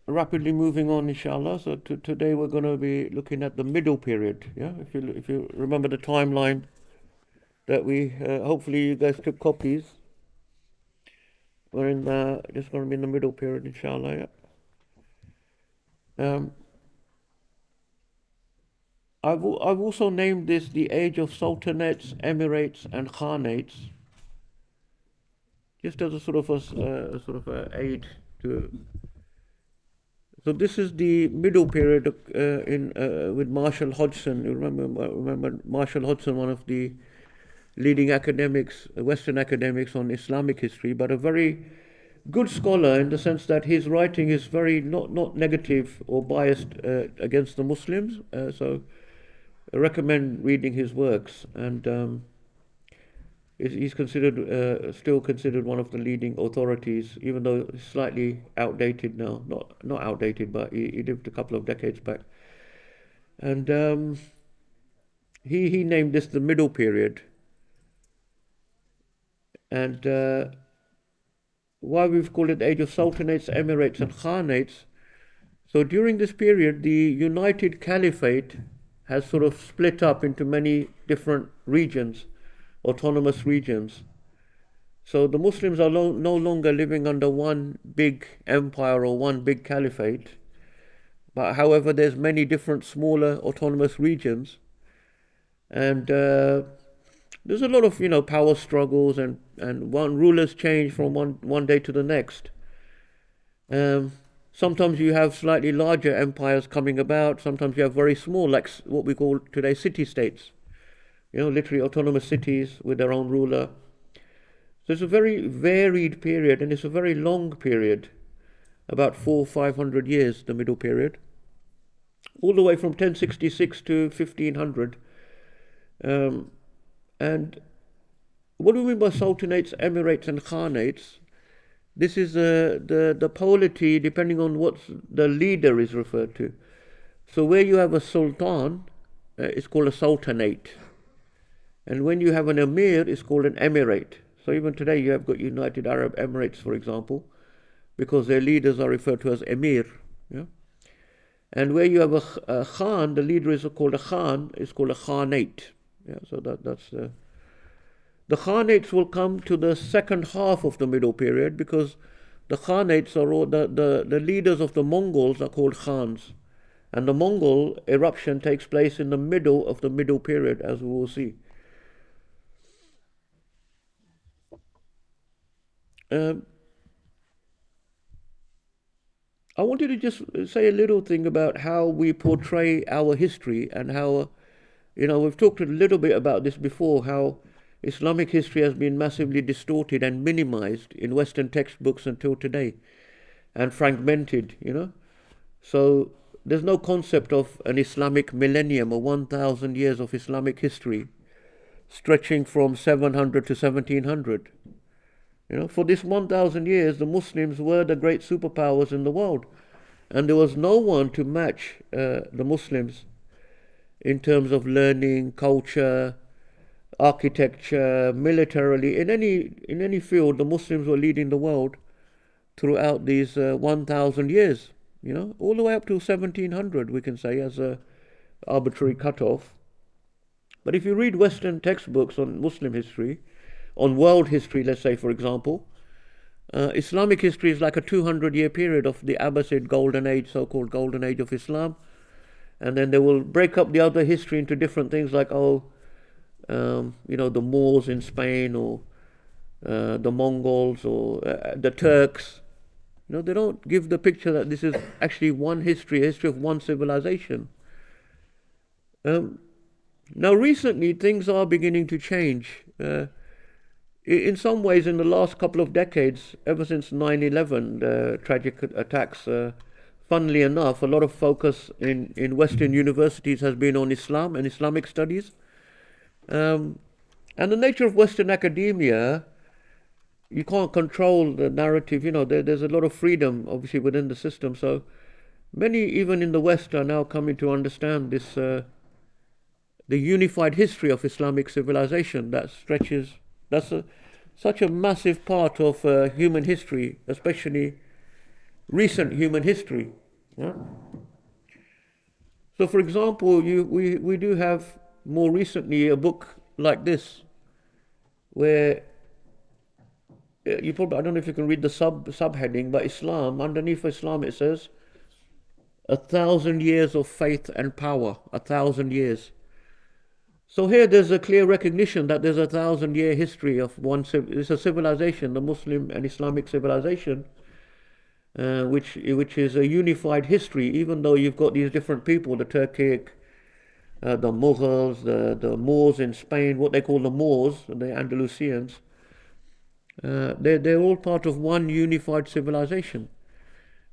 rapidly moving on, inshallah. So today we're going to be looking at the middle period. Yeah, if you remember the timeline that we hopefully you guys took copies. We're in just going to be in the middle period, inshallah. Yeah. I've also named this the age of sultanates, emirates, and khanates, just as a sort of a aid to. So this is the middle period in with Marshall Hodgson. You remember Marshall Hodgson, one of the leading academics, Western academics on Islamic history, but a very good scholar in the sense that his writing is very not negative or biased against the Muslims. So I recommend reading his works, and he's considered still considered one of the leading authorities, even though he's slightly outdated now. Not outdated, but he lived a couple of decades back, and he named this the middle period, and why we've called it the age of sultanates, emirates, and khanates. So during this period, the United Caliphate has sort of split up into many different regions, autonomous regions. So the Muslims are no longer living under one big empire or one big caliphate, but however, there's many different smaller autonomous regions, and there's a lot of power struggles, and one rulers change from one day to the next. Um, Sometimes you have slightly larger empires coming about. Sometimes you have very small, like what we call today city-states. Literally autonomous cities with their own ruler. So it's a very varied period, and it's a very long period, about 400-500 years, the middle period, all the way from 1066 to 1500. And what do we mean by sultanates, emirates, and khanates? This is the polity depending on what the leader is referred to. So where you have a sultan, it's called a sultanate. And when you have an emir, it's called an emirate. So even today you have got United Arab Emirates, for example, because their leaders are referred to as emir. Yeah? And where you have a khan, the leader is called a khan, it's called a khanate. Yeah, so that's the Khanates will come to the second half of the middle period, because the Khanates are all the leaders of the Mongols are called Khans. And the Mongol eruption takes place in the middle of the middle period, as we will see. Um, I wanted to just say a little thing about how we portray our history, and how, we've talked a little bit about this before, how Islamic history has been massively distorted and minimized in Western textbooks until today, and fragmented. So there's no concept of an Islamic millennium or 1,000 years of Islamic history stretching from 700 to 1700. For this 1,000 years, the Muslims were the great superpowers in the world, and there was no one to match the Muslims in terms of learning, culture, architecture, militarily, in any field. The Muslims were leading the world throughout these 1,000 years. All the way up to 1700, we can say, as a arbitrary cutoff. But if you read Western textbooks on Muslim history, on world history, let's say, for example, Islamic history is like a 200-year period of the Abbasid golden age, so-called golden age of Islam. And then they will break up the other history into different things, like, the Moors in Spain, or the Mongols, or the Turks. They don't give the picture that this is actually one history, a history of one civilization. Now, recently, things are beginning to change. In some ways, in the last couple of decades, ever since 9/11, the tragic attacks, funnily enough, a lot of focus in Western universities has been on Islam and Islamic studies. And the nature of Western academia, you can't control the narrative. There's a lot of freedom, obviously, within the system. So many, even in the West, are now coming to understand this, the unified history of Islamic civilization that stretches. That's such a massive part of human history, especially recent human history. Yeah? So, for example, we do have more recently a book like this, where you probably, I don't know if you can read the subheading, but Islam, underneath Islam it says, 1,000 years of faith and power, 1,000 years. So here there's a clear recognition that there's 1,000 year history of it's a civilization, the Muslim and Islamic civilization, which is a unified history, even though you've got these different people, the Turkic, the Mughals, the Moors in Spain, what they call the Moors, the Andalusians. They're all part of one unified civilization.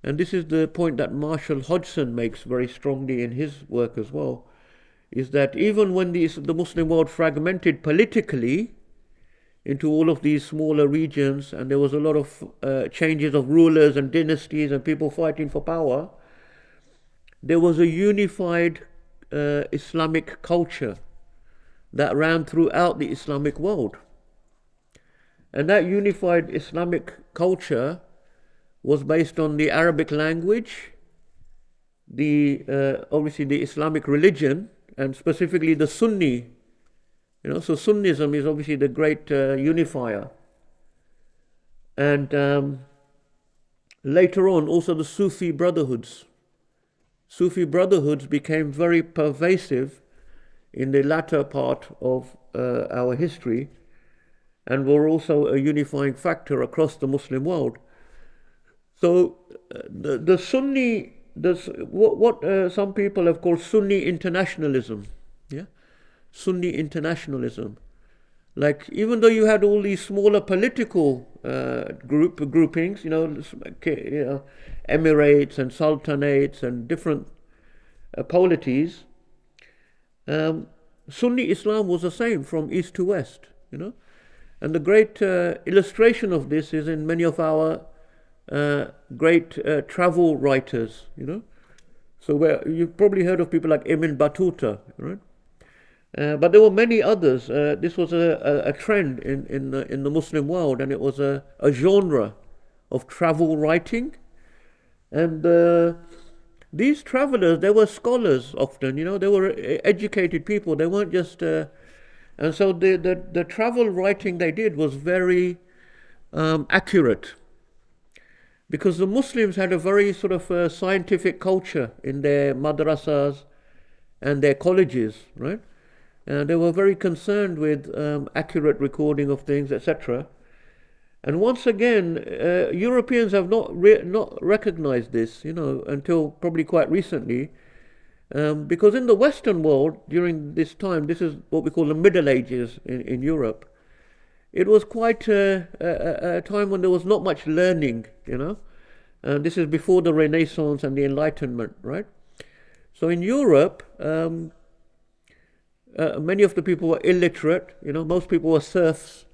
And this is the point that Marshall Hodgson makes very strongly in his work as well, is that even when the Muslim world fragmented politically into all of these smaller regions, and there was a lot of changes of rulers and dynasties and people fighting for power, there was a unified Islamic culture that ran throughout the Islamic world. And that unified Islamic culture was based on the Arabic language, obviously the Islamic religion, and specifically the Sunni. So Sunnism is obviously the great unifier. And later on, also the Sufi brotherhoods. Sufi brotherhoods became very pervasive in the latter part of our history, and were also a unifying factor across the Muslim world. So the Sunni, what some people have called Sunni internationalism, yeah, Sunni internationalism. Like, even though you had all these smaller political groupings, Emirates and Sultanates and different polities, Sunni Islam was the same from east to west, And the great illustration of this is in many of our great travel writers, So where you've probably heard of people like Ibn Battuta, right? But there were many others. This was a trend in the Muslim world, and it was a genre of travel writing. And these travelers, they were scholars often, they were educated people. They weren't just... and so the travel writing they did was very accurate, because the Muslims had a very sort of scientific culture in their madrasas and their colleges, right? And they were very concerned with accurate recording of things, etc. And once again, Europeans have not recognized this, until probably quite recently, because in the Western world during this time, this is what we call the Middle Ages in Europe. It was quite a time when there was not much learning, And this is before the Renaissance and the Enlightenment, right? So in Europe, many of the people were illiterate. Most people were serfs.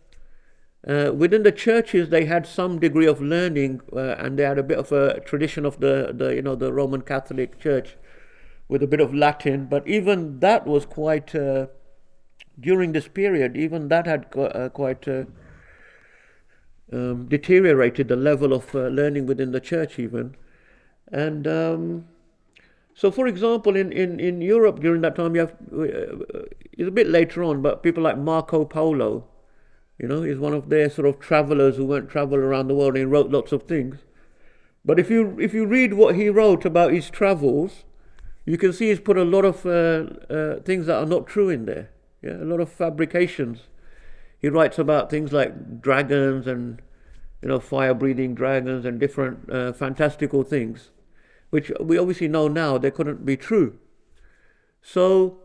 Within the churches, they had some degree of learning, and they had a bit of a tradition of the Roman Catholic Church with a bit of Latin. But even that was quite during this period. Even that had quite deteriorated the level of learning within the church, even. And so, for example, in Europe during that time, you have it's a bit later on, but people like Marco Polo, is one of their sort of travelers who went travel around the world and he wrote lots of things. But if you read what he wrote about his travels, you can see he's put a lot of things that are not true in there. Yeah, a lot of fabrications. He writes about things like dragons and fire-breathing dragons and different fantastical things, which we obviously know now they couldn't be true. So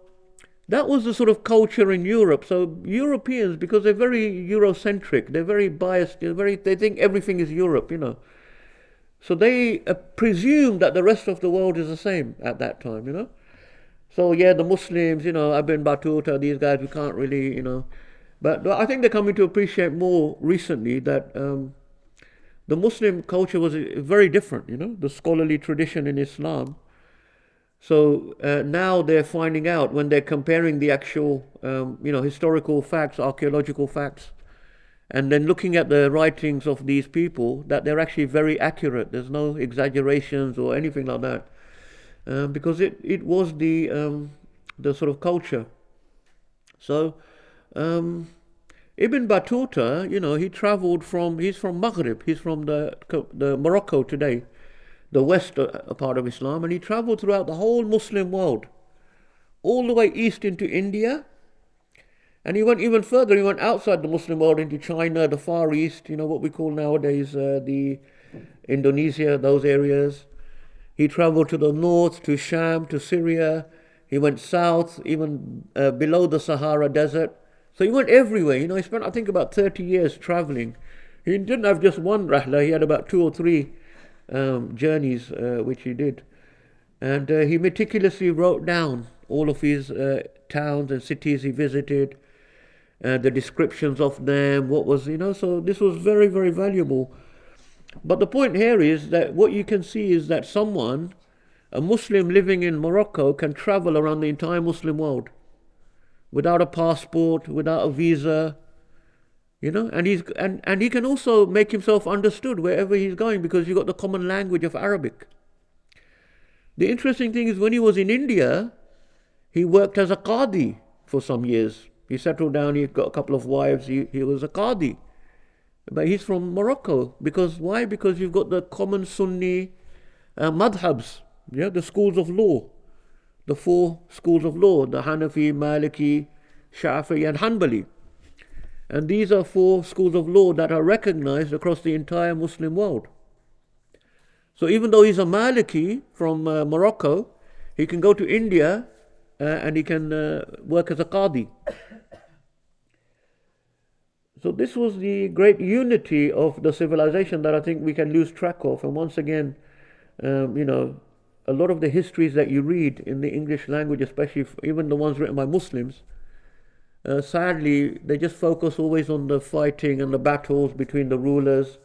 that was the sort of culture in Europe. So Europeans, because they're very Eurocentric, they're very biased, they think everything is Europe, So they presume that the rest of the world is the same at that time, So yeah, the Muslims, Ibn Battuta, these guys, we can't really, But I think they're coming to appreciate more recently that the Muslim culture was very different, the scholarly tradition in Islam. So now they're finding out when they're comparing the actual, historical facts, archaeological facts, and then looking at the writings of these people, that they're actually very accurate. There's no exaggerations or anything like that, because it was the sort of culture. So Ibn Battuta, he travelled he's from Maghrib, he's from the Morocco today, the west part of Islam, and he travelled throughout the whole Muslim world, all the way east into India, and he went even further. He went outside the Muslim world into China, the Far East, what we call nowadays the Indonesia, those areas. He travelled to the north, to Sham, to Syria. He went south, even below the Sahara Desert. So he went everywhere. He spent, I think, about 30 years travelling. He didn't have just one rahla. He had about 2 or 3 journeys which he did. And he meticulously wrote down all of his towns and cities he visited, the descriptions of them, so this was very, very valuable. But the point here is that what you can see is that a Muslim living in Morocco, can travel around the entire Muslim world without a passport, without a visa, and he can also make himself understood wherever he's going, because you've got the common language of Arabic. The interesting thing is, when he was in India, he worked as a qadi for some years. He settled down, he got a couple of wives, he was a qadi. But he's from Morocco. Because why? Because you've got the common Sunni madhabs, the schools of law, the 4 schools of law, the Hanafi, Maliki, Shafi'i and Hanbali. And these are 4 schools of law that are recognized across the entire Muslim world. So even though he's a Maliki from Morocco, he can go to India and he can work as a qadi. So this was the great unity of the civilization that I think we can lose track of. And once again, a lot of the histories that you read in the English language, especially even the ones written by Muslims, sadly, they just focus always on the fighting and the battles between the rulers,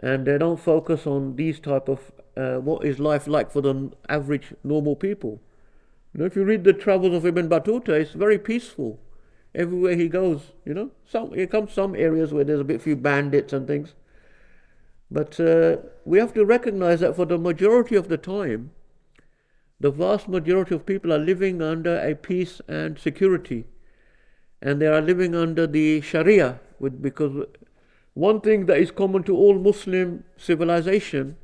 and they don't focus on these type of what is life like for the average normal people. If you read the travels of Ibn Battuta, it's very peaceful. Everywhere he goes, he comes some areas where there's a few bandits and things. But we have to recognize that for the majority of the time, the vast majority of people are living under a peace and security. And they are living under the Sharia, because one thing that is common to all Muslim civilization,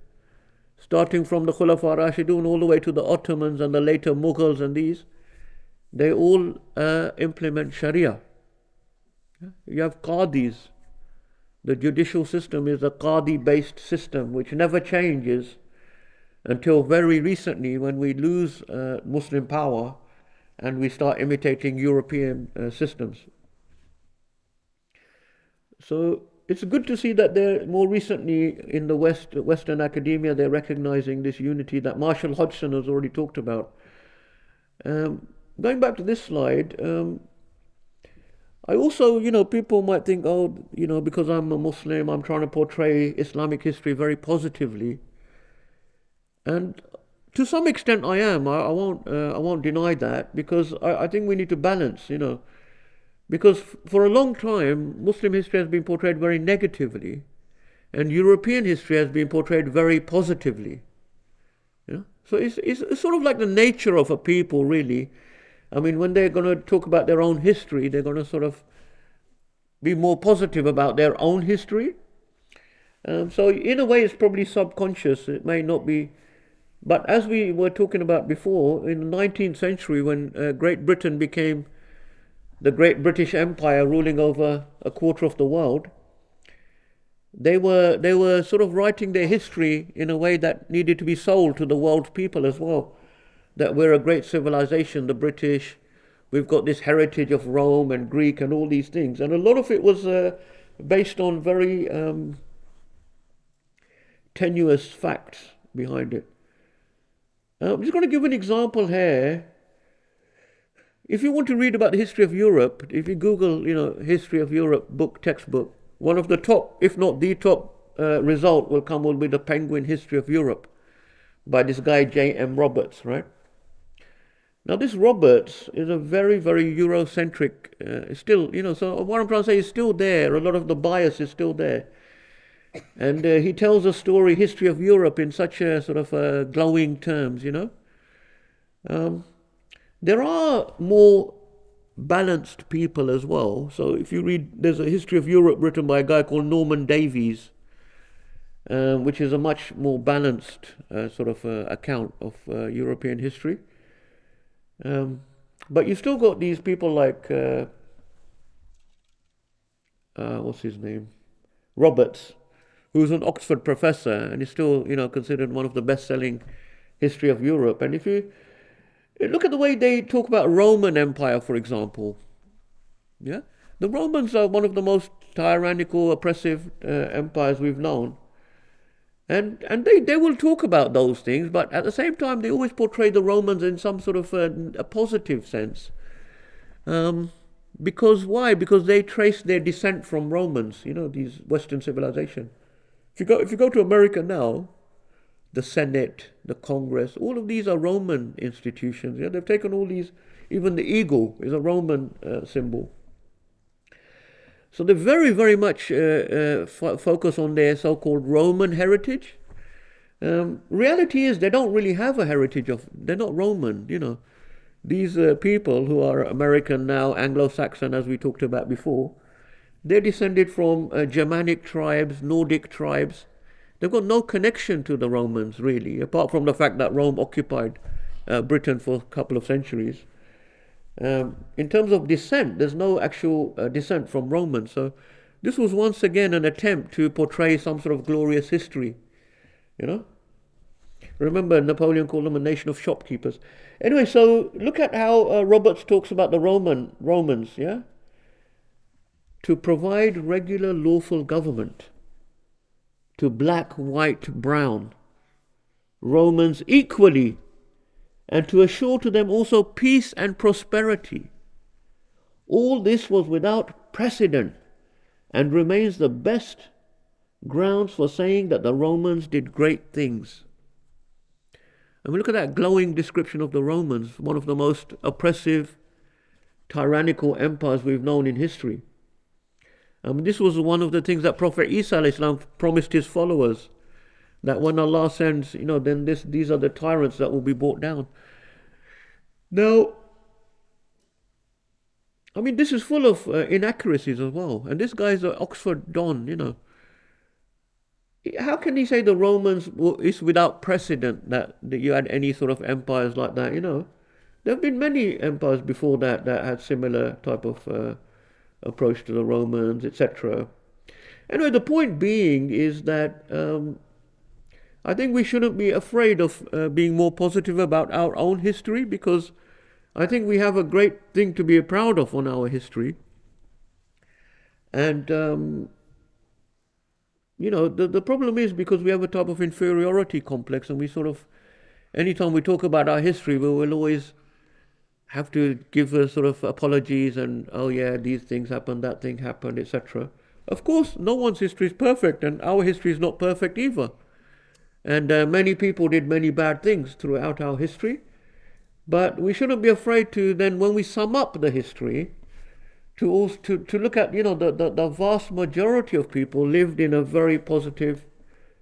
starting from the Khulafa Rashidun all the way to the Ottomans and the later Mughals and these, they all implement Sharia. You have qadis. The judicial system is a qadi-based system which never changes until very recently, when we lose Muslim power and we start imitating European systems. So it's good to see that they're more recently in the Western academia, they're recognizing this unity that Marshall Hodgson has already talked about. Going back to this slide, I also, people might think, because I'm a Muslim, I'm trying to portray Islamic history very positively. And to some extent I am. I won't deny that, because I think we need to balance, because for a long time, Muslim history has been portrayed very negatively, and European history has been portrayed very positively. So it's sort of like the nature of a people, really. I mean, when they're going to talk about their own history, they're going to sort of be more positive about their own history. So in a way, it's probably subconscious. It may not be. But as we were talking about before, in the 19th century, when Great Britain became the Great British Empire, ruling over a quarter of the world, they were sort of writing their history in a way that needed to be sold to the world's people as well. That we're a great civilization, the British, we've got this heritage of Rome and Greek and all these things. And a lot of it was based on very tenuous facts behind it. I'm just going to give an example here. If you want to read about the history of Europe, if you Google, history of Europe textbook, one of the top, if not the top result will be the Penguin History of Europe by this guy J.M. Roberts, right? Now, this Roberts is a very, very Eurocentric, still, so what I'm trying to say is still there. A lot of the bias is still there. And he tells a story, history of Europe, in such a sort of glowing terms. Um, there are more balanced people as well. So if you read, there's a history of Europe written by a guy called Norman Davies, which is a much more balanced sort of account of European history. But you still got these people like, what's his name? Roberts, who's an Oxford professor and is still, considered one of the best-selling history of Europe. And if you look at the way they talk about Roman Empire, for example, yeah, the Romans are one of the most tyrannical, oppressive empires we've known. And they will talk about those things, but at the same time, they always portray the Romans in some sort of a positive sense. Because why? Because they trace their descent from Romans, these Western civilization. If you go to America now, the Senate, the Congress, all of these are Roman institutions. Yeah, they've taken all these. Even the eagle is a Roman symbol. So they very, very much focus on their so-called Roman heritage. Reality is they don't really have a heritage they're not Roman. These people who are American now, Anglo-Saxon, as we talked about before, they're descended from Germanic tribes, Nordic tribes. They've got no connection to the Romans, really, apart from the fact that Rome occupied Britain for a couple of centuries. In terms of descent, there's no actual descent from Romans. So this was once again an attempt to portray some sort of glorious history. Remember, Napoleon called them a nation of shopkeepers. Anyway, so look at how Roberts talks about the Romans, yeah? To provide regular lawful government to black, white, brown Romans equally, and to assure to them also peace and prosperity. All this was without precedent and remains the best grounds for saying that the Romans did great things. And we look at that glowing description of the Romans, one of the most oppressive, tyrannical empires we've known in history. This was one of the things that Prophet Isa Islam promised his followers, that when Allah sends, then these are the tyrants that will be brought down. Now, this is full of inaccuracies as well. And this guy's an Oxford Don. How can he say the Romans is without precedent that you had any sort of empires like that? There have been many empires before that had similar type of approach to the Romans, etc. Anyway, the point being is that I think we shouldn't be afraid of being more positive about our own history, because I think we have a great thing to be proud of on our history. And, the problem is because we have a type of inferiority complex, and we sort of, anytime we talk about our history, we will always have to give a sort of apologies and, oh yeah, these things happened, that thing happened, etc. Of course, no one's history is perfect, and our history is not perfect either. And many people did many bad things throughout our history. But we shouldn't be afraid to then, when we sum up the history, to look at, the vast majority of people lived in a very positive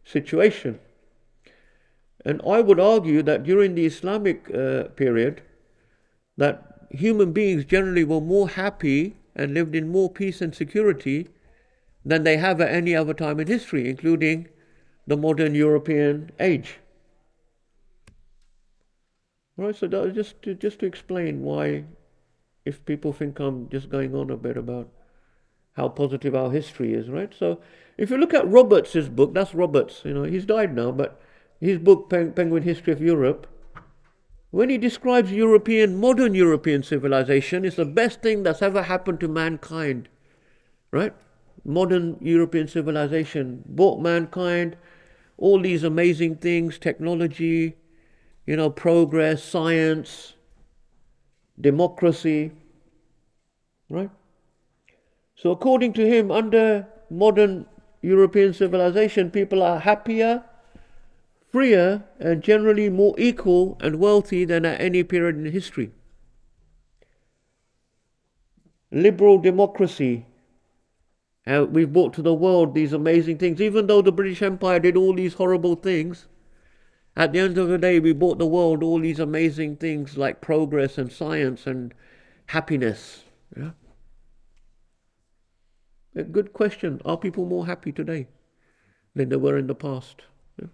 situation. And I would argue that during the Islamic period, that human beings generally were more happy and lived in more peace and security than they have at any other time in history, including the modern European age. Right, so that was just to explain why, if people think I'm just going on a bit about how positive our history is, right? So if you look at Roberts' book, that's Roberts, he's died now, but his book, Penguin History of Europe, when he describes modern European civilization, it's the best thing that's ever happened to mankind, right? Modern European civilization brought mankind all these amazing things, technology, progress, science, democracy, right? So according to him, under modern European civilization, people are happier, freer and generally more equal and wealthy than at any period in history. Liberal democracy. We've brought to the world these amazing things. Even though the British Empire did all these horrible things, at the end of the day, we brought the world all these amazing things like progress and science and happiness. Yeah? A good question. Are people more happy today than they were in the past? Yeah?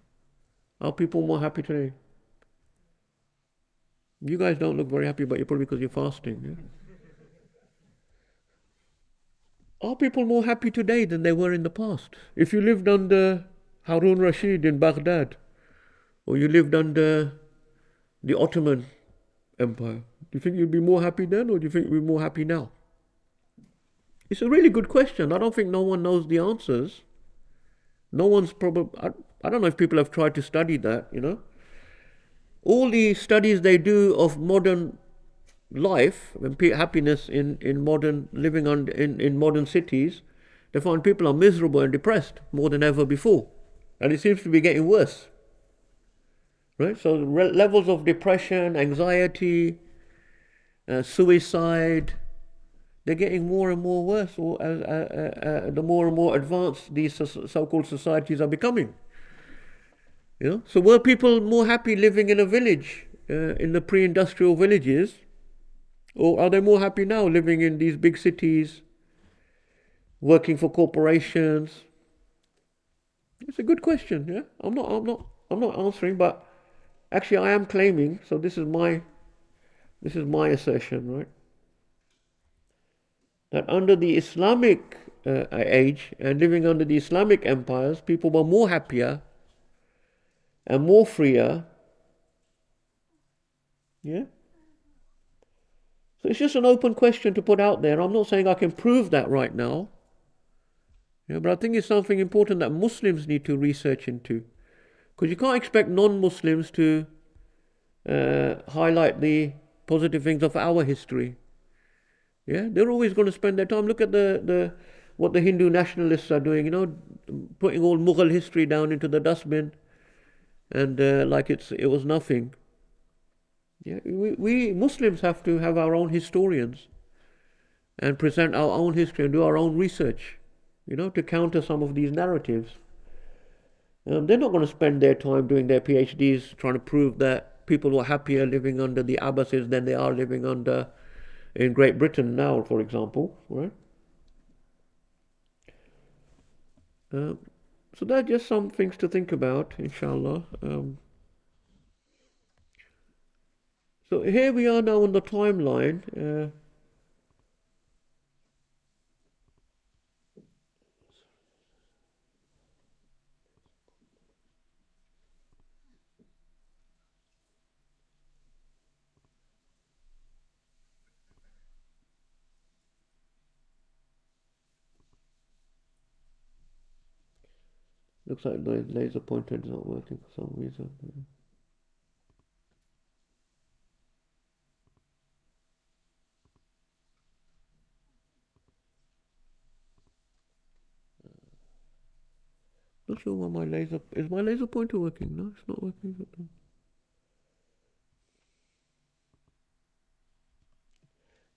Are people more happy today? You guys don't look very happy, but you're probably because you're fasting. Yeah? Are people more happy today than they were in the past? If you lived under Harun Rashid in Baghdad, or you lived under the Ottoman Empire, do you think you'd be more happy then, or do you think you'd be more happy now? It's a really good question. I don't think no one knows the answers. No one's probably, I don't know if people have tried to study that, you know. All the studies they do of modern life and happiness in modern living in modern cities, they find people are miserable and depressed more than ever before, and it seems to be getting worse. Right, so levels of depression, anxiety, suicide, they're getting more and more worse. The more and more advanced these so-called societies are becoming. You know, so were people more happy living in a village, in the pre-industrial villages? Or are they more happy now living in these big cities, working for corporations? It's a good question. Yeah, I'm not answering, but actually I am claiming. So this is my assertion, right? That under the Islamic age and living under the Islamic empires, people were more happier and more freer. Yeah. So it's just an open question to put out there. I'm not saying I can prove that right now. Yeah, but I think it's something important that Muslims need to research into. Because you can't expect non-Muslims to highlight the positive things of our history. Yeah, they're always going to spend their time. Look at what the Hindu nationalists are doing, you know, putting all Mughal history down into the dustbin and like it was nothing. Yeah, we Muslims have to have our own historians and present our own history and do our own research, you know, to counter some of these narratives. They're not going to spend their time doing their PhDs trying to prove that people were happier living under the Abbasids than they are living in Great Britain now, for example, right? So that's just some things to think about, inshallah. So here we are now on the timeline. Looks like the laser pointer is not working for some reason. Not sure why is my laser pointer working? No, it's not working.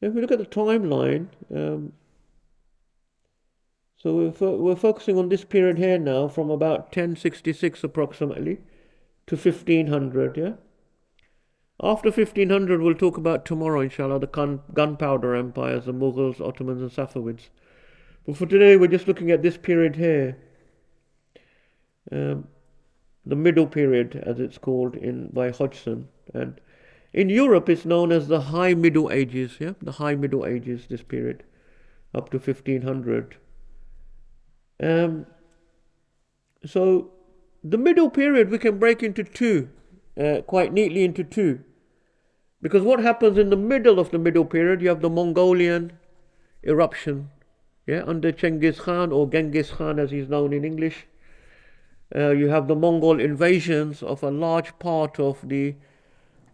If we look at the timeline, so we're focusing on this period here now, from about 1066 approximately to 1500. Yeah. After 1500, we'll talk about tomorrow, inshallah, the gunpowder empires, the Mughals, Ottomans, and Safavids. But for today, we're just looking at this period here. The middle period, as it's called by Hodgson, and in Europe it's known as the High Middle Ages. Yeah, the High Middle Ages. This period, up to 1500. So the middle period we can break into two, quite neatly into two, because what happens in the middle of the middle period? You have the Mongolian eruption, yeah, under Genghis Khan, or Genghis Khan as he's known in English. You have the Mongol invasions of a large part of the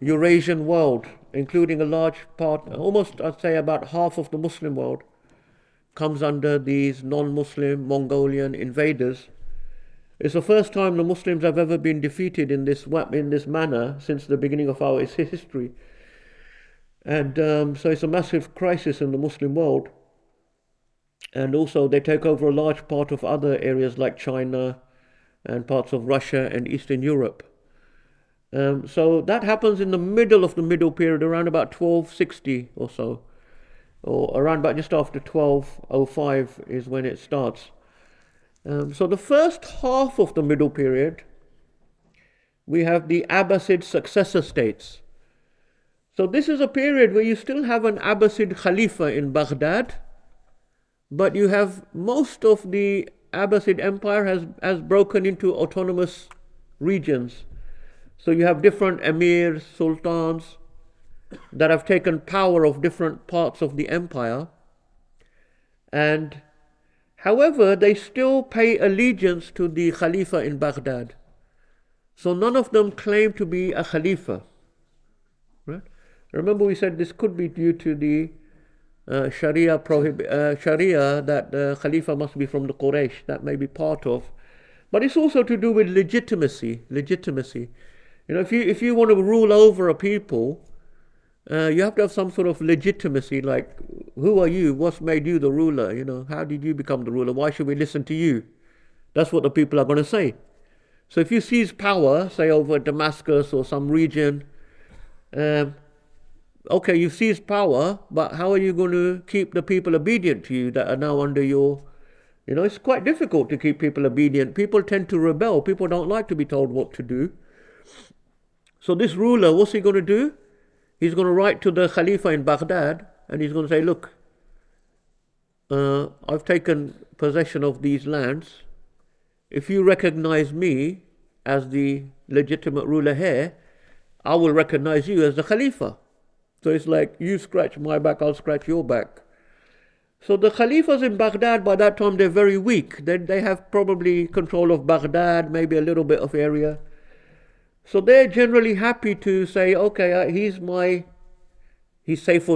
Eurasian world, including a large part, almost I'd say about half of the Muslim world, comes under these non-Muslim Mongolian invaders. It's the first time the Muslims have ever been defeated in this manner since the beginning of our history. And so it's a massive crisis in the Muslim world. And also, they take over a large part of other areas like China and parts of Russia and Eastern Europe. So that happens in the middle of the middle period, around about 1260 or so, or around about just after 1205 is when it starts. So the first half of the middle period, we have the Abbasid successor states. So this is a period where you still have an Abbasid Khalifa in Baghdad, but you have most of the Abbasid Empire has broken into autonomous regions. So you have different emirs, sultans that have taken power of different parts of the empire. And however, they still pay allegiance to the Khalifa in Baghdad. So none of them claim to be a Khalifa. Right? Remember we said this could be due to the Sharia that the Khalifa must be from the Quraysh. That may be part of. But it's also to do with legitimacy. You know, if you want to rule over a people, you have to have some sort of legitimacy, like, who are you? What's made you the ruler? You know, how did you become the ruler? Why should we listen to you? That's what the people are going to say. So if you seize power, say over Damascus or some region, okay, you've seized power, but how are you going to keep the people obedient to you that are now under your... You know, it's quite difficult to keep people obedient. People tend to rebel. People don't like to be told what to do. So this ruler, what's he going to do? He's going to write to the Khalifa in Baghdad and he's going to say, look, I've taken possession of these lands. If you recognize me as the legitimate ruler here, I will recognize you as the Khalifa. So it's like, you scratch my back, I'll scratch your back. So the Khalifas in Baghdad, by that time, they're very weak. They have probably control of Baghdad, maybe a little bit of area. So they're generally happy to say, okay, he's Saiful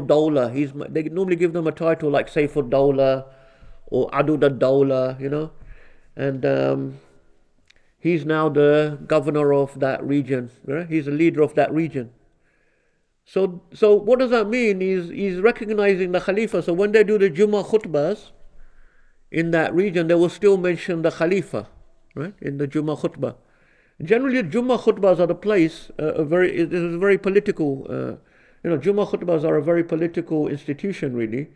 Dawla. They normally give them a title like Saiful Dawla or Adud ad-Dawla, you know. And he's now the governor of that region. Right? He's the leader of that region. So what does that mean? He's recognizing the Khalifa. So when they do the Jummah khutbahs in that region, they will still mention the Khalifa, right? In the Jummah khutbah. Generally, Jummah khutbahs are the place, it is a very political, Jummah khutbahs are a very political institution, really.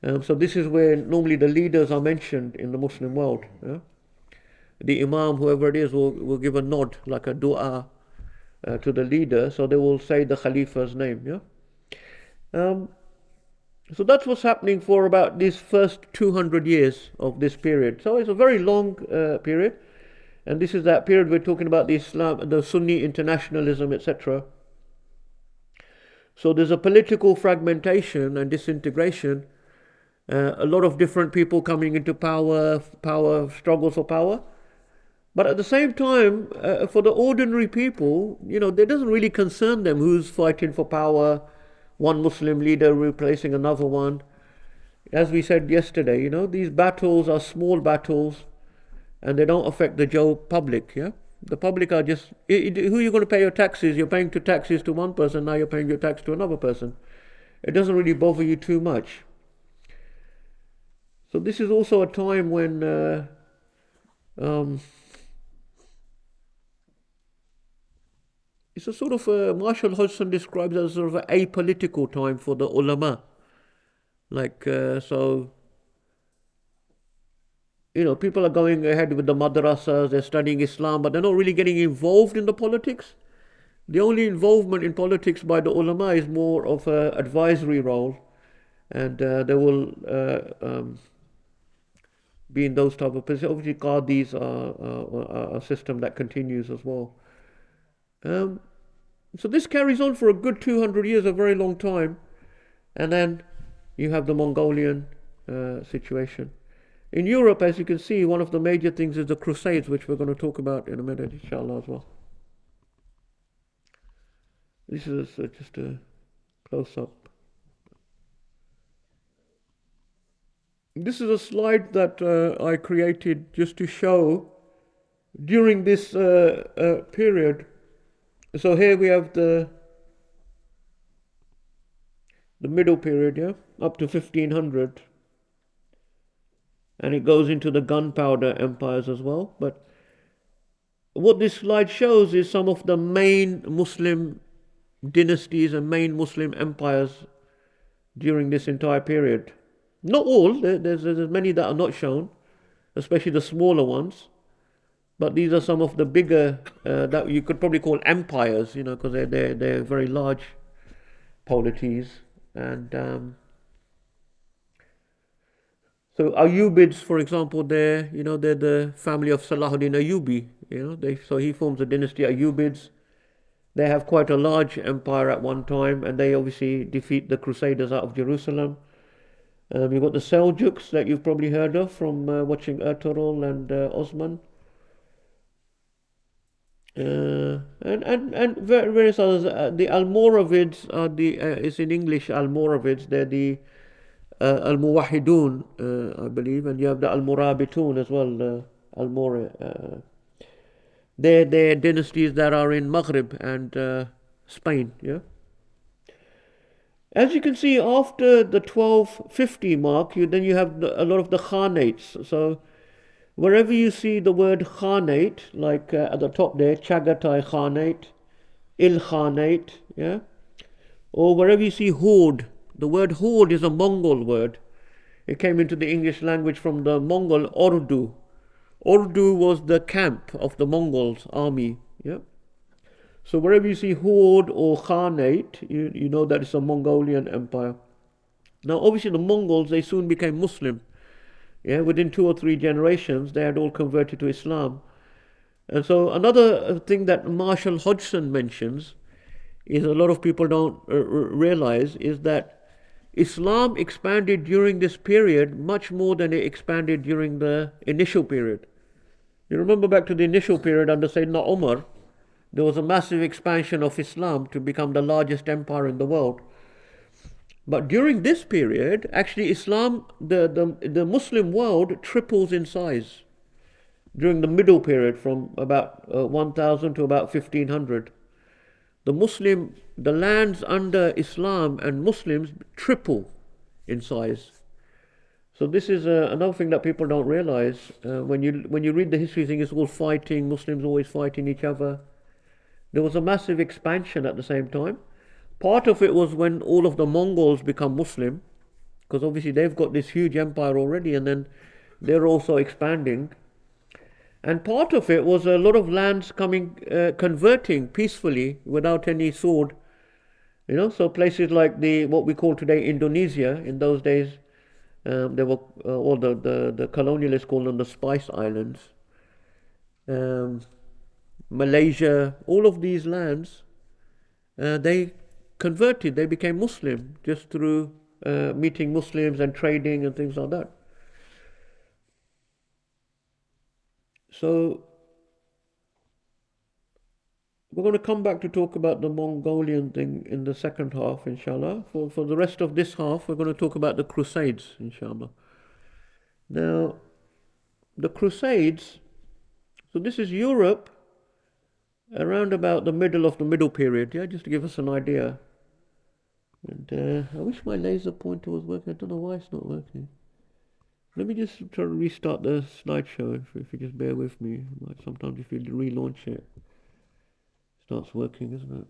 So this is where normally the leaders are mentioned in the Muslim world. Yeah? The Imam, whoever it is, will give a nod, like a dua, to the leader, so they will say the Khalifa's name. Yeah. So that's what's happening for about these first 200 years of this period. So it's a very long period, and this is that period we're talking about, the Islam, the Sunni internationalism, etc. So there's a political fragmentation and disintegration, a lot of different people coming into power, struggles for power. But at the same time, for the ordinary people, it doesn't really concern them who's fighting for power, one Muslim leader replacing another one. As we said yesterday, these battles are small battles and they don't affect the Joe public. Yeah, the public are just, who are you going to pay your taxes? You're paying taxes to one person, now you're paying your tax to another person. It doesn't really bother you too much. So this is also a time when it's a sort of, Marshall Hodgson describes it as sort of an apolitical time for the ulama. Like, people are going ahead with the madrasas, they're studying Islam, but they're not really getting involved in the politics. The only involvement in politics by the ulama is more of an advisory role, and they will be in those type of positions. Obviously, qadis are a system that continues as well. So this carries on for a good 200 years, a very long time. And then you have the Mongolian situation. In Europe, as you can see, one of the major things is the Crusades, which we're going to talk about in a minute, inshallah, as well. This is just a close-up. This is a slide that I created just to show during this period. So here we have the middle period, yeah, up to 1500, and it goes into the gunpowder empires as well. But what this slide shows is some of the main Muslim dynasties and main Muslim empires during this entire period. Not all, there's many that are not shown, especially the smaller ones. But these are some of the bigger that you could probably call empires, because they're very large polities. And so Ayyubids, for example, they're the family of Salahuddin Ayyubi. So he forms the dynasty Ayyubids. They have quite a large empire at one time, and they obviously defeat the Crusaders out of Jerusalem. You've got the Seljuks that you've probably heard of from watching Ertugrul and Osman. And various others. The Almoravids are it's in English Almoravids. They're the Al-Muwahidun, I believe, and you have the Al-Murabitun as well. They're dynasties that are in Maghrib and Spain. Yeah. As you can see, after the 1250 mark, then you have a lot of the Khanates. So wherever you see the word Khanate, like at the top there, Chagatai Khanate, Il Khanate, yeah, or wherever you see horde, the word horde is a Mongol word. It came into the English language from the Mongol Ordu. Ordu was the camp of the Mongols' army, yeah. So wherever you see horde or Khanate, you know that it's a Mongolian empire. Now, obviously, the Mongols, they soon became Muslim. Yeah, within 2 or 3 generations, they had all converted to Islam. And so another thing that Marshall Hodgson mentions is a lot of people don't realize is that Islam expanded during this period much more than it expanded during the initial period. You remember back to the initial period under Sayyidina Umar, there was a massive expansion of Islam to become the largest empire in the world. But during this period, actually Islam, the Muslim world triples in size during the middle period from about 1000 to about 1500. The lands under Islam and Muslims triple in size. So this is another thing that people don't realize. When you read the history, you think it's all fighting, Muslims always fighting each other. There was a massive expansion at the same time. Part of it was when all of the Mongols become Muslim, because obviously they've got this huge empire already, and then they're also expanding. And part of it was a lot of lands converting peacefully without any sword. So places like what we call today Indonesia, in those days, there were all the colonialists called them the Spice Islands. Malaysia, all of these lands, they converted, they became Muslim just through meeting Muslims and trading and things like that. So we're going to come back to talk about the Mongolian thing in the second half, inshallah. For the rest of this half, we're going to talk about the Crusades, inshallah. Now, the Crusades, so this is Europe around about the middle of the middle period, yeah, just to give us an idea. And I wish my laser pointer was working. I don't know why it's not working. Let me just try to restart the slideshow, if you just bear with me. Like sometimes if you relaunch it, it starts working, isn't it?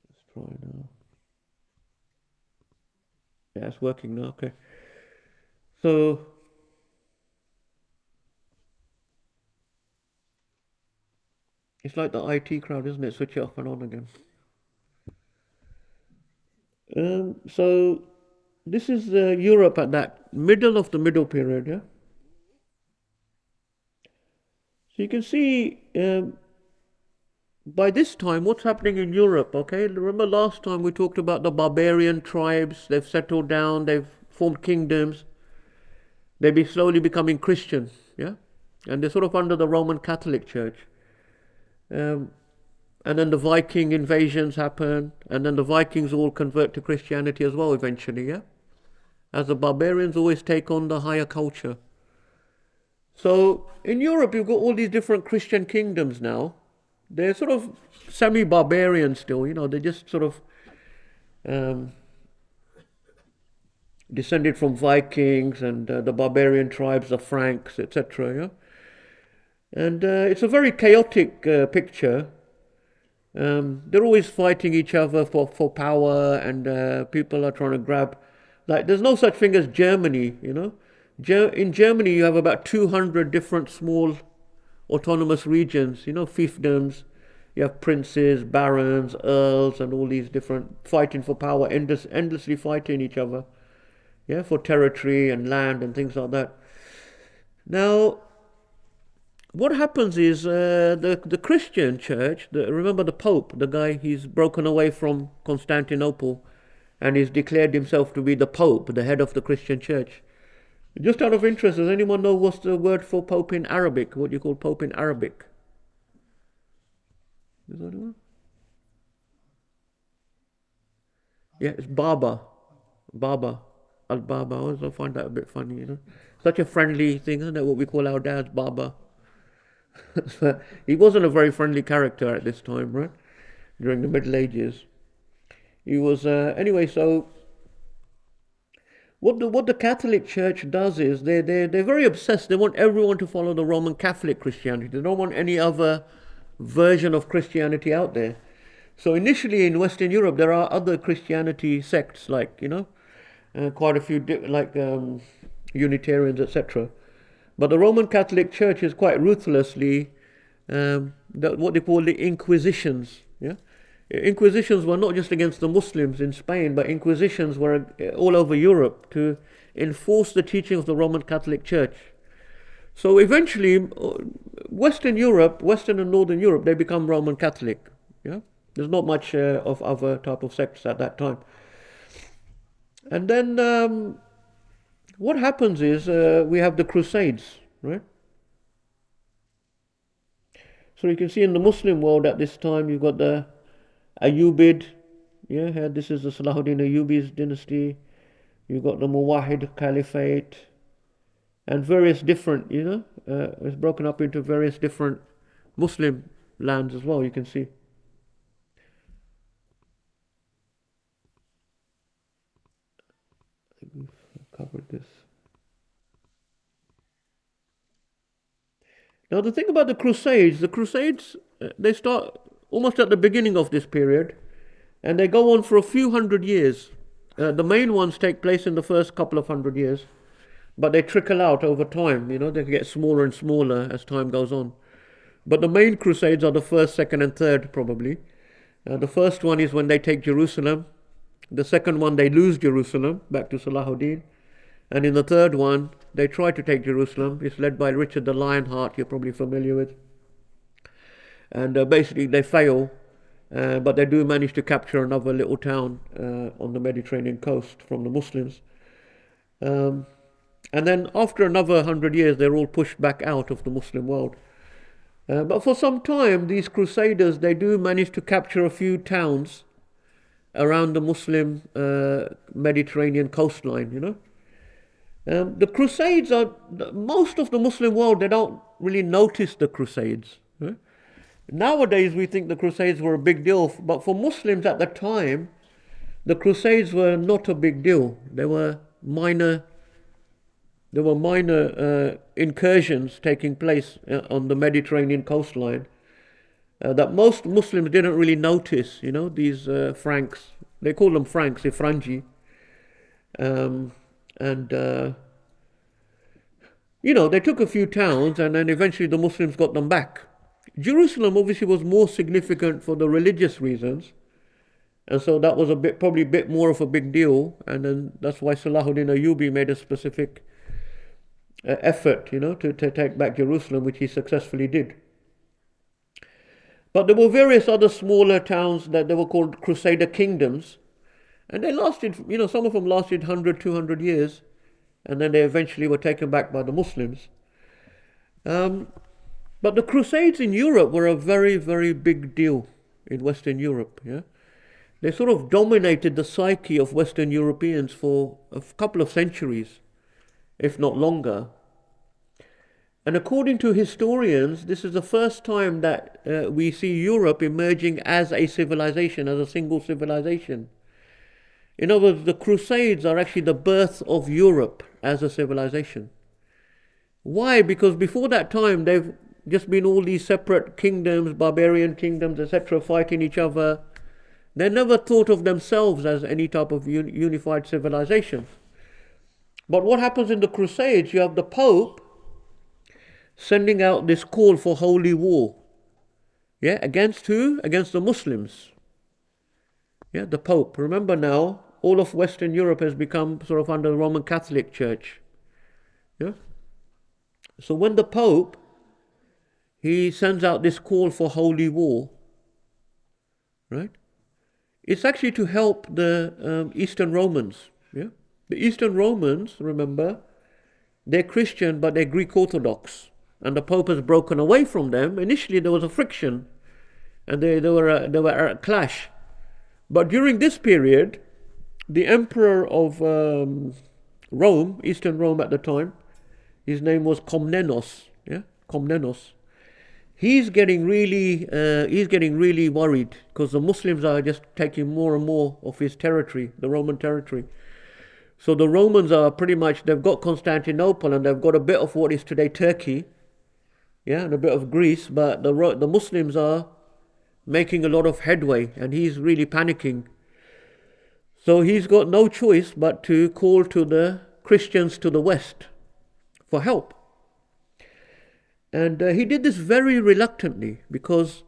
Let's try now. Yeah, it's working now, okay. So it's like the IT crowd, isn't it? Switch it off and on again. So this is Europe at that middle of the middle period, yeah? So you can see by this time what's happening in Europe, okay? Remember last time we talked about the barbarian tribes, they've settled down, they've formed kingdoms, they've been slowly becoming Christian, yeah? And they're sort of under the Roman Catholic Church. And then the Viking invasions happen, and then the Vikings all convert to Christianity as well eventually, yeah? As the barbarians always take on the higher culture. So in Europe, you've got all these different Christian kingdoms now. They're sort of semi-barbarian still, they're just sort of um, descended from Vikings and the barbarian tribes, the Franks, etc. Yeah? And it's a very chaotic picture. They're always fighting each other for power, and people are trying to grab. Like, there's no such thing as Germany. In Germany, you have about 200 different small autonomous regions, fiefdoms. You have princes, barons, earls, and all these different fighting for power, endlessly fighting each other, yeah, for territory and land and things like that. Now, what happens is the Christian church, remember the Pope, the guy, he's broken away from Constantinople and he's declared himself to be the Pope, the head of the Christian church. Just out of interest, does anyone know what's the word for Pope in Arabic? What you call Pope in Arabic? Is that one? Yeah, it's Baba. Baba. Al-Baba. I always find that a bit funny. Such a friendly thing, isn't it? What we call our dads, Baba. He wasn't a very friendly character at this time, right? During the Middle Ages. He was, anyway, so what the Catholic Church does is they're very obsessed. They want everyone to follow the Roman Catholic Christianity. They don't want any other version of Christianity out there. So initially in Western Europe, there are other Christianity sects, like, quite a few, like Unitarians, etc. But the Roman Catholic Church is quite ruthlessly what they call the Inquisitions. Yeah, Inquisitions were not just against the Muslims in Spain, but Inquisitions were all over Europe to enforce the teaching of the Roman Catholic Church. So eventually, Western and Northern Europe, they become Roman Catholic. Yeah, there's not much of other type of sects at that time. And then what happens is we have the Crusades, right? So you can see in the Muslim world at this time, you've got the Ayyubid, yeah, this is the Salahuddin Ayyubi's dynasty. You've got the Muwahid Caliphate, and various different, it's broken up into various different Muslim lands as well, you can see. I think we've covered this. Now the thing about the Crusades, they start almost at the beginning of this period, and they go on for a few hundred years. The main ones take place in the first couple of hundred years, but they trickle out over time. They get smaller and smaller as time goes on. But the main Crusades are the first, second, and third, probably. The first one is when they take Jerusalem. The second one, they lose Jerusalem back to Salahuddin. And in the third one, they try to take Jerusalem. It's led by Richard the Lionheart, you're probably familiar with. And basically they fail, but they do manage to capture another little town on the Mediterranean coast from the Muslims. And then after another 100 years, they're all pushed back out of the Muslim world. But for some time, these Crusaders, they do manage to capture a few towns around the Muslim Mediterranean coastline, The Crusades most of the Muslim world, they don't really notice the Crusades. Right? Nowadays, we think the Crusades were a big deal, but for Muslims at the time, the Crusades were not a big deal. They were minor incursions taking place on the Mediterranean coastline that most Muslims didn't really notice. These Franks, they call them Franks, Ifrangi, they took a few towns, and then eventually the Muslims got them back. Jerusalem obviously was more significant for the religious reasons, and so that was probably a bit more of a big deal, and then that's why Salahuddin Ayyubi made a specific effort, to take back Jerusalem, which he successfully did. But there were various other smaller towns that they were called Crusader kingdoms, and they lasted, some of them lasted 100, 200 years, and then they eventually were taken back by the Muslims. But the Crusades in Europe were a very, very big deal. in Western Europe. Yeah, they sort of dominated the psyche of Western Europeans for a couple of centuries, if not longer. And according to historians, this is the first time that we see Europe emerging as a civilization, as a single civilization. In other words, the Crusades are actually the birth of Europe as a civilization. Why? Because before that time, they've just been all these separate kingdoms, barbarian kingdoms, etc., fighting each other. They never thought of themselves as any type of unified civilization. But what happens in the Crusades? You have the Pope sending out this call for holy war. Yeah, against who? Against the Muslims. Yeah, the Pope. Remember now, all of Western Europe has become sort of under the Roman Catholic Church. Yeah. So when the Pope, he sends out this call for holy war, right? It's actually to help the Eastern Romans. Yeah, the Eastern Romans, remember, they're Christian, but they're Greek Orthodox. And the Pope has broken away from them. Initially, there was a friction, and they were a clash. But during this period, the Emperor of Rome, Eastern Rome at the time, his name was Komnenos. Yeah, Komnenos. He's getting really worried because the Muslims are just taking more and more of his territory, the Roman territory. So the Romans are pretty much, they've got Constantinople and they've got a bit of what is today Turkey. Yeah, and a bit of Greece, but the Muslims are making a lot of headway, and he's really panicking. So he's got no choice but to call to the Christians to the West for help. And he did this very reluctantly, because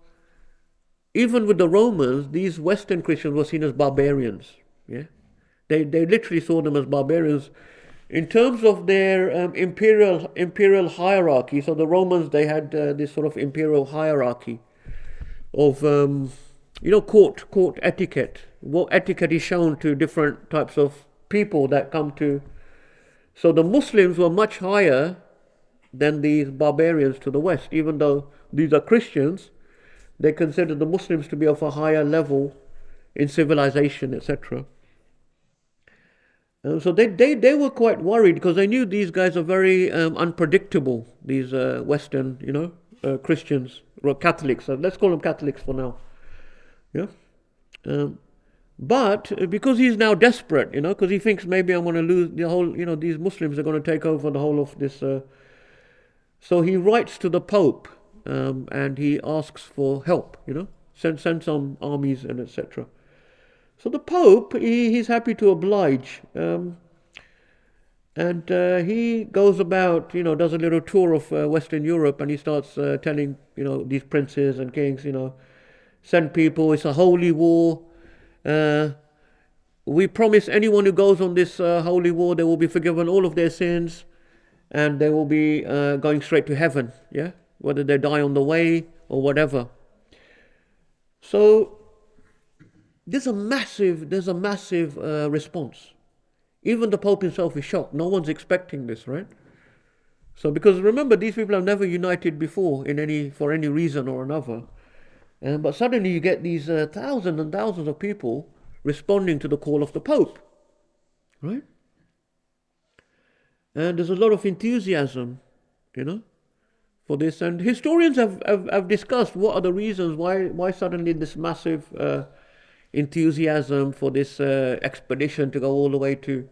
even with the Romans, these Western Christians were seen as barbarians. Yeah, they literally saw them as barbarians. In terms of their imperial hierarchy, so the Romans, they had this sort of imperial hierarchy of, court etiquette. What etiquette is shown to different types of people that come to. So the Muslims were much higher than these barbarians to the West. Even though these are Christians, they consider the Muslims to be of a higher level in civilization, etc. So they were quite worried because they knew these guys are very unpredictable, these Western, Christians, or Catholics. Let's call them Catholics for now. Yeah. But because he's now desperate, because he thinks maybe I'm going to lose the whole, these Muslims are going to take over the whole of this. So he writes to the Pope and he asks for help, send some armies and etc. So the Pope, he's happy to oblige, and he goes about, does a little tour of Western Europe, and he starts telling, these princes and kings, send people, it's a holy war. We promise anyone who goes on this holy war, they will be forgiven all of their sins, and they will be going straight to heaven, yeah, whether they die on the way or whatever. So there's a massive response. Even the Pope himself is shocked. No one's expecting this, right? So because remember, these people have never united before for any reason or another. But suddenly you get these thousands and thousands of people responding to the call of the Pope, right? And there's a lot of enthusiasm, for this. And historians have discussed what are the reasons why suddenly this massive enthusiasm for this expedition to go all the way to.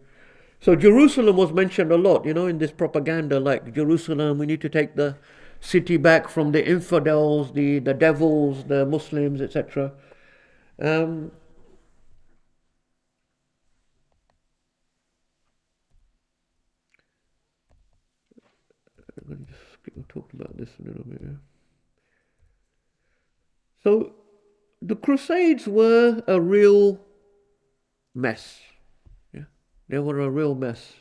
So Jerusalem was mentioned a lot, in this propaganda, like Jerusalem, we need to take the city back from the infidels, the devils, the Muslims, etc. I'm going to just talk about this a little bit. Yeah. So the Crusades were a real mess. Yeah, they were a real mess.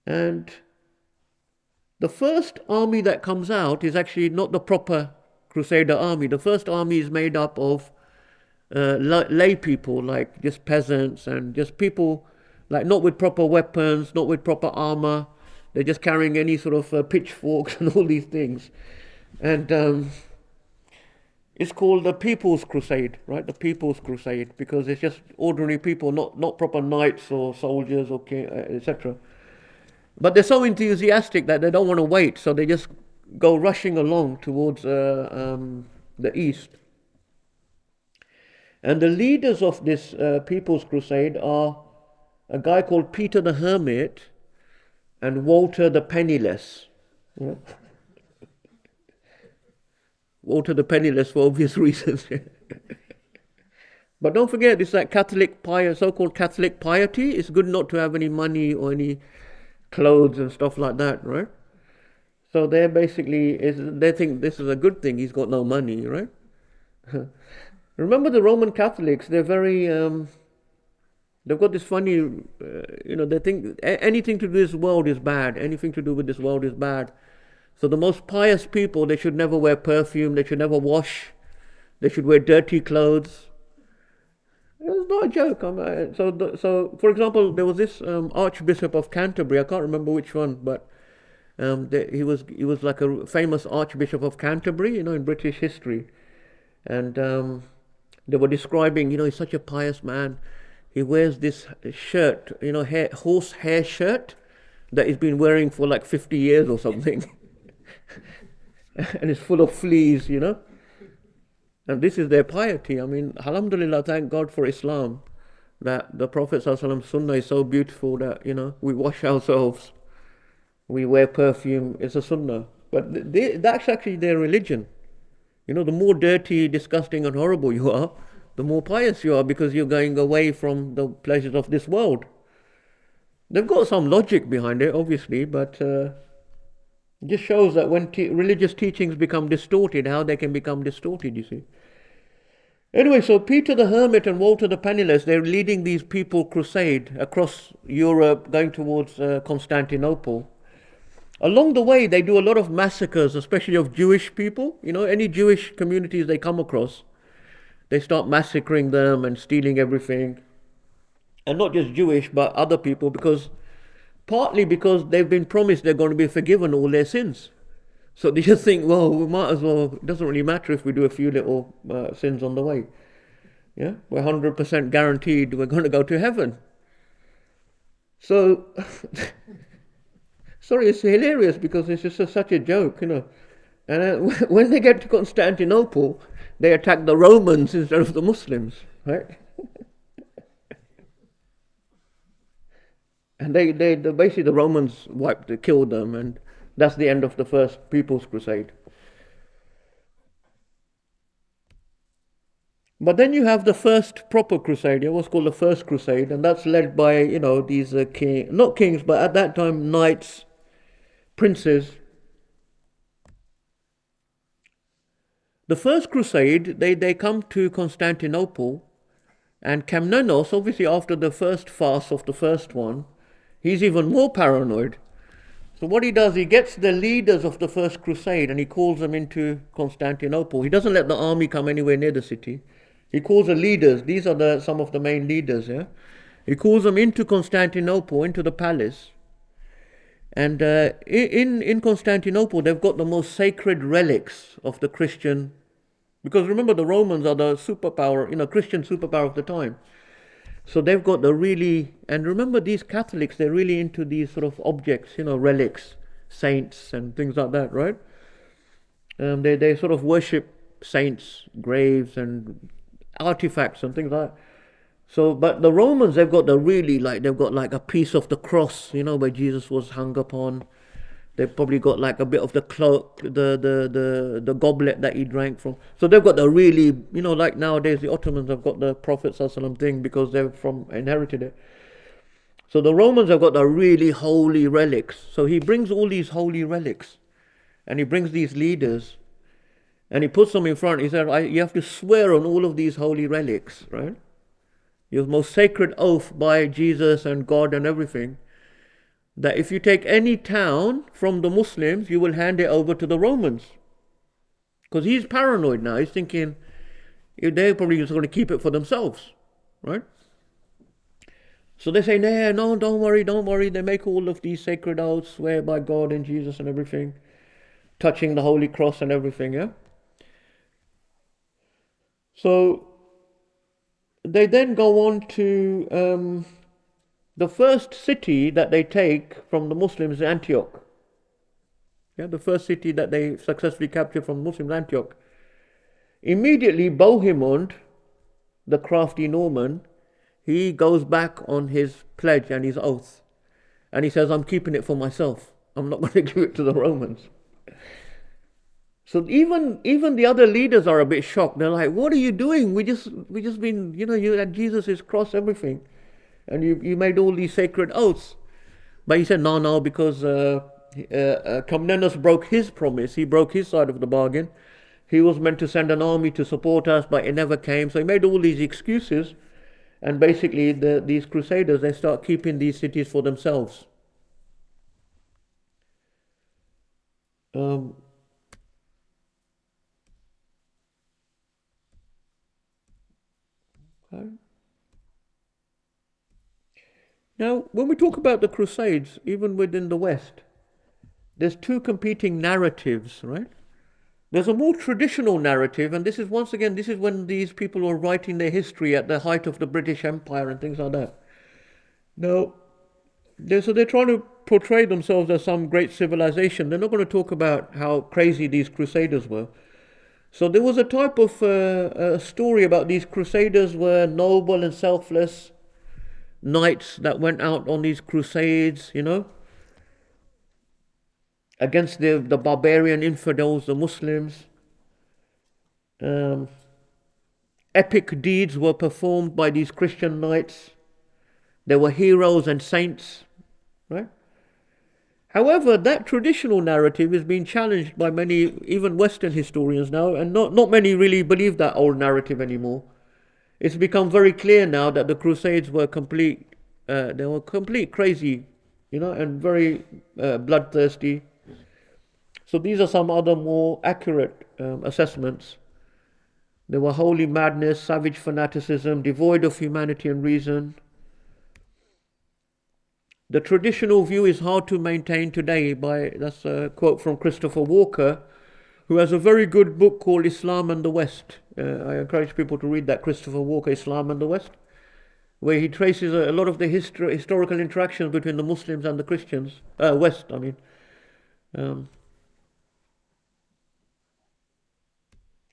And the first army that comes out is actually not the proper Crusader army. The first army is made up of lay people, like just peasants and just people like not with proper weapons, not with proper armor. They're just carrying any sort of pitchforks and all these things. And It's called the People's Crusade, right? The People's Crusade, because it's just ordinary people, not proper knights or soldiers or etc. But they're so enthusiastic that they don't want to wait, so they just go rushing along towards the east. And the leaders of this People's Crusade are a guy called Peter the Hermit and Walter the Penniless. Yeah. Walter the Penniless for obvious reasons. But don't forget, it's like Catholic so-called Catholic piety. It's good not to have any money or any clothes and stuff like that, right? So they think this is a good thing. He's got no money, right? Remember the Roman Catholics? They're very. They've got this funny, they think anything to do with this world is bad. Anything to do with this world is bad. So the most pious people, they should never wear perfume. They should never wash. They should wear dirty clothes. It's not a joke. So for example, there was this Archbishop of Canterbury. I can't remember which one, but he was like a famous Archbishop of Canterbury, in British history, and they were describing, he's such a pious man. He wears this shirt, horse hair shirt that he's been wearing for like 50 years or something, and it's full of fleas, And this is their piety. I mean, alhamdulillah, thank God for Islam, that the Prophet ﷺ sunnah is so beautiful that, we wash ourselves, we wear perfume, it's a sunnah. But that's actually their religion. The more dirty, disgusting and horrible you are, the more pious you are, because you're going away from the pleasures of this world. They've got some logic behind it, obviously, but it just shows that when religious teachings become distorted, how they can become distorted, you see. Anyway, so Peter the Hermit and Walter the Penniless, they're leading these people crusade across Europe, going towards Constantinople. Along the way, they do a lot of massacres, especially of Jewish people. Any Jewish communities they come across, they start massacring them and stealing everything. And not just Jewish, but other people, partly because they've been promised they're going to be forgiven all their sins. So they just think, well, we might as well, it doesn't really matter if we do a few little sins on the way. Yeah, we're 100% guaranteed we're going to go to heaven. So, sorry, it's hilarious because it's just such a joke, And when they get to Constantinople, they attack the Romans instead of the Muslims, right? And they basically, the Romans killed them, and that's the end of the first People's Crusade. But then you have the first proper crusade, what's called the First Crusade, and that's led by, these not kings, but at that time, knights, princes. The First Crusade, they come to Constantinople, and Komnenos, obviously after the first fast of the first one, he's even more paranoid. So what he does, he gets the leaders of the First Crusade and he calls them into Constantinople. He doesn't let the army come anywhere near the city. He calls the leaders. These are some of the main leaders. Yeah, he calls them into Constantinople, into the palace. And in Constantinople, they've got the most sacred relics of the Christian. Because remember, the Romans are the superpower, Christian superpower of the time. So they've got and remember these Catholics, they're really into these sort of objects, relics, saints and things like that, right? They sort of worship saints, graves and artifacts and things like that. So, but the Romans, they've got they've got like a piece of the cross, where Jesus was hung upon. They've probably got like a bit of the cloak, the goblet that he drank from. So they've got the like nowadays the Ottomans have got the Prophet ﷺ thing because they're inherited it. So the Romans have got the really holy relics. So he brings all these holy relics, and he brings these leaders, and he puts them in front. He said, you have to swear on all of these holy relics, right? Your most sacred oath by Jesus and God and everything, that if you take any town from the Muslims, you will hand it over to the Romans. Because he's paranoid now. He's thinking they're probably just going to keep it for themselves, right? So they say, no, don't worry. They make all of these sacred oaths, swear by God and Jesus and everything, touching the Holy Cross and everything, yeah? So they then go on to the first city that they take from the Muslims is Antioch. Yeah, the first city that they successfully captured from Muslims, Antioch. Immediately, Bohemond, the crafty Norman, he goes back on his pledge and his oath. And he says, I'm keeping it for myself. I'm not going to give it to the Romans. So even the other leaders are a bit shocked. They're like, "What are you doing? We just been, you had Jesus' cross, everything, and you made all these sacred oaths." But he said, "No, because Comnenus broke his promise. He broke his side of the bargain. He was meant to send an army to support us, but it never came. So he made all these excuses, and basically these crusaders, they start keeping these cities for themselves." Um, okay. Now, when we talk about the Crusades, even within the West, there's two competing narratives, right? There's a more traditional narrative, and this is once again, this is when these people were writing their history at the height of the British Empire and things like that. Now, they're trying to portray themselves as some great civilization. They're not going to talk about how crazy these crusaders were. So there was a type of story about these crusaders were noble and selfless knights that went out on these crusades, against the barbarian infidels, the Muslims. Um, Epic deeds were performed by these Christian knights. There were heroes and saints, right? However, that traditional narrative is being challenged by many, even Western historians now, and not many really believe that old narrative anymore. It's become very clear now that the Crusades were they were complete crazy, and very bloodthirsty. So these are some other more accurate assessments. They were holy madness, savage fanaticism, devoid of humanity and reason. The traditional view is hard to maintain today. That's a quote from Christopher Walker, who has a very good book called Islam and the West. I encourage people to read that, Christopher Walker, Islam and the West, where he traces a lot of the historical interactions between the Muslims and the Christians, West, I mean.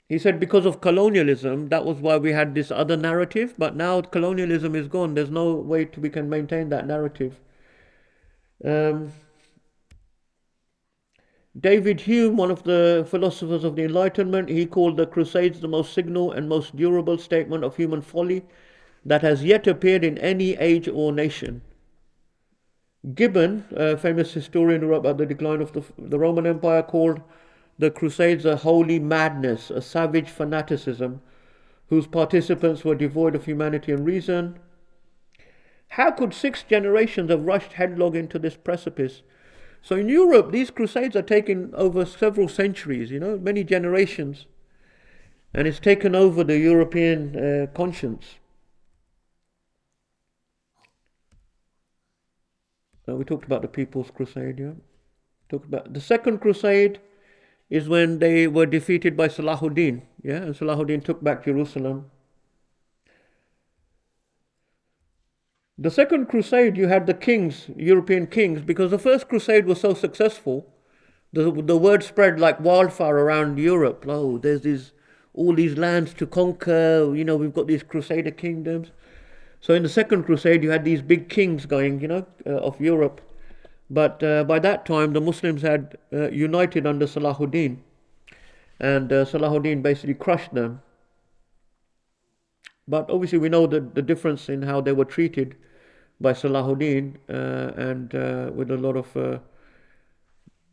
He said because of colonialism, that was why we had this other narrative, but now colonialism is gone. There's no way we can maintain that narrative. David Hume, one of the philosophers of the Enlightenment, he called the Crusades the most signal and most durable statement of human folly that has yet appeared in any age or nation. Gibbon, a famous historian who wrote about the decline of the Roman Empire, called the Crusades a holy madness, a savage fanaticism, whose participants were devoid of humanity and reason. How could 6 generations have rushed headlong into this precipice? So in Europe, these crusades are taking over several centuries, many generations, and it's taken over the European conscience. We talked about the People's Crusade, yeah. Talked about the Second Crusade is when they were defeated by Salahuddin, yeah, and Salahuddin took back Jerusalem. The Second Crusade, you had the kings, European kings, because the First Crusade was so successful, the word spread like wildfire around Europe. Oh, there's all these lands to conquer, we've got these Crusader kingdoms. So in the Second Crusade, you had these big kings going, of Europe. But by that time, the Muslims had united under Salahuddin, and Salahuddin basically crushed them. But obviously, we know the difference in how they were treated by Salahuddin, and with a lot of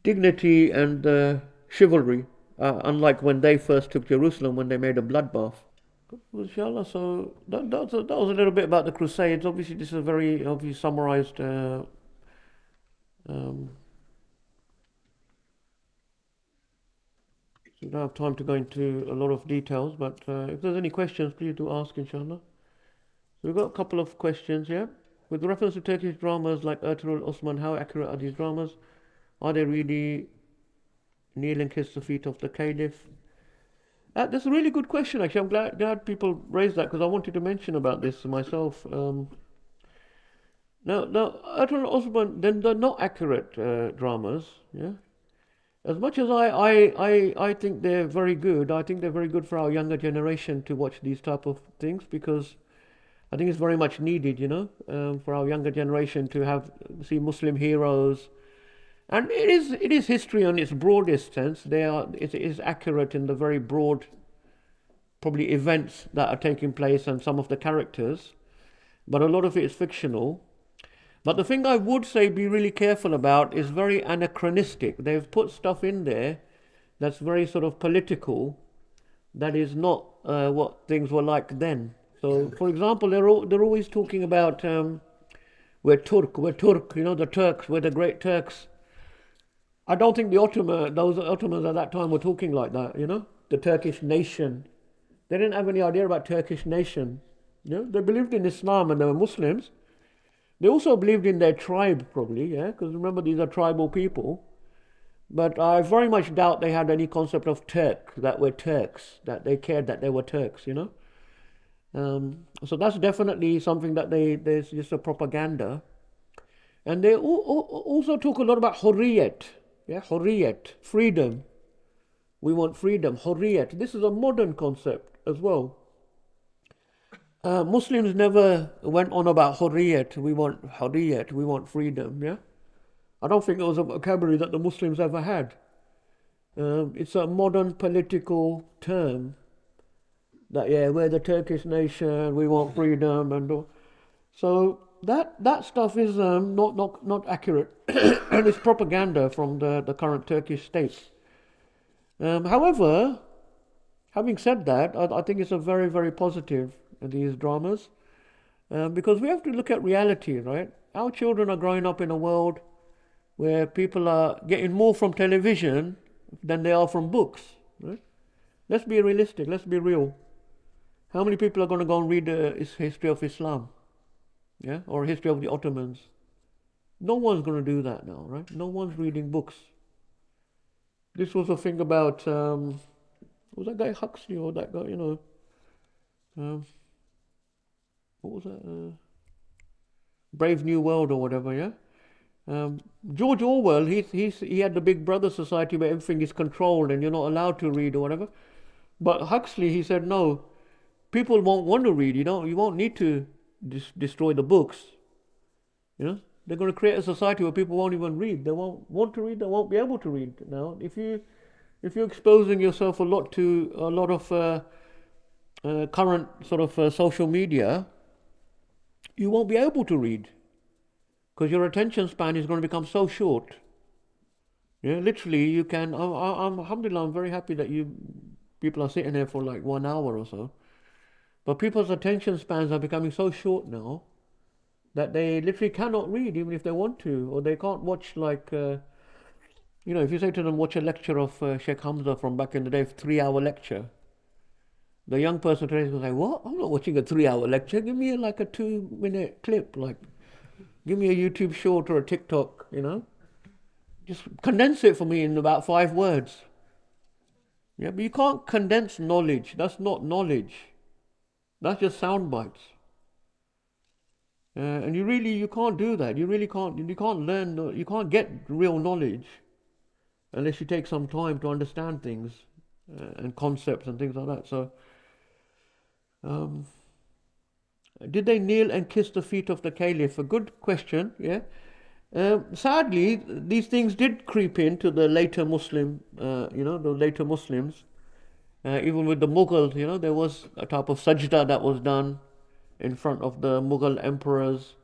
dignity and chivalry, unlike when they first took Jerusalem, when they made a bloodbath. Inshallah, so that was a little bit about the Crusades. Obviously, this is a very obviously summarized. So we don't have time to go into a lot of details, but if there's any questions, please do ask, inshallah. So we've got a couple of questions here. With reference to Turkish dramas like Ertugrul Osman, how accurate are these dramas? Are they really kneel and kiss the feet of the caliph? That's a really good question, actually. I'm glad people raised that because I wanted to mention about this myself. Now, Atran Osman, then they're not accurate dramas. Yeah, as much as I think they're very good. I think they're very good for our younger generation to watch these type of things because I think it's very much needed. For our younger generation to have see Muslim heroes, and it is history on its broadest sense. It is accurate in the very broad, probably events that are taking place and some of the characters, but a lot of it is fictional. But the thing I would say be really careful about is very anachronistic. They've put stuff in there that's very sort of political, that is not what things were like then. So, for example, they're always talking about we're Turk, the Turks, we're the great Turks. I don't think those Ottomans at that time were talking like that. The Turkish nation. They didn't have any idea about Turkish nation. They believed in Islam and they were Muslims. They also believed in their tribe, probably, yeah, because remember these are tribal people. But I very much doubt they had any concept of Turk, that we're Turks, that they cared that they were Turks. So that's definitely something that there's just a propaganda. And they also talk a lot about hurriyat, yeah, hurriyat, freedom. We want freedom, hurriyat. This is a modern concept as well. Muslims never went on about hurriyat, we want freedom, yeah? I don't think it was a vocabulary that the Muslims ever had. It's a modern political term that, yeah, we're the Turkish nation, we want freedom, and all. So that stuff is not accurate, and it's propaganda from the current Turkish state. However, having said that, I think it's a very, very positive, these dramas, because we have to look at reality, right? Our children are growing up in a world where people are getting more from television than they are from books, right? Let's be realistic, let's be real. How many people are going to go and read the history of Islam, yeah, or history of the Ottomans? No one's going to do that now, right? No one's reading books. This was a thing about, was that guy Huxley or that guy, what was that? Brave New World or whatever, yeah? George Orwell, he had the Big Brother society where everything is controlled and you're not allowed to read or whatever. But Huxley, he said, no, people won't want to read. You won't need to destroy the books. They're going to create a society where people won't even read. They won't want to read. They won't be able to read. Now, if you're exposing yourself a lot of current sort of social media, you won't be able to read because your attention span is going to become so short. Yeah, literally, you can. Alhamdulillah, I'm very happy that people are sitting there for like 1 hour or so. But people's attention spans are becoming so short now that they literally cannot read even if they want to, or they can't watch like, if you say to them, watch a lecture of Sheikh Hamza from back in the day, 3-hour lecture. The young person today is going to say, what? I'm not watching a 3-hour lecture. Give me like a 2-minute clip, like give me a YouTube short or a TikTok, Just condense it for me in about 5 words. Yeah, but you can't condense knowledge. That's not knowledge. That's just sound bites. And you can't do that. You can't learn, you can't get real knowledge unless you take some time to understand things and concepts and things like that. So, did they kneel and kiss the feet of the caliph? A good question, yeah. Sadly, these things did creep into the later Muslim, the later Muslims. Even with the Mughal, there was a type of sajda that was done in front of the Mughal emperors.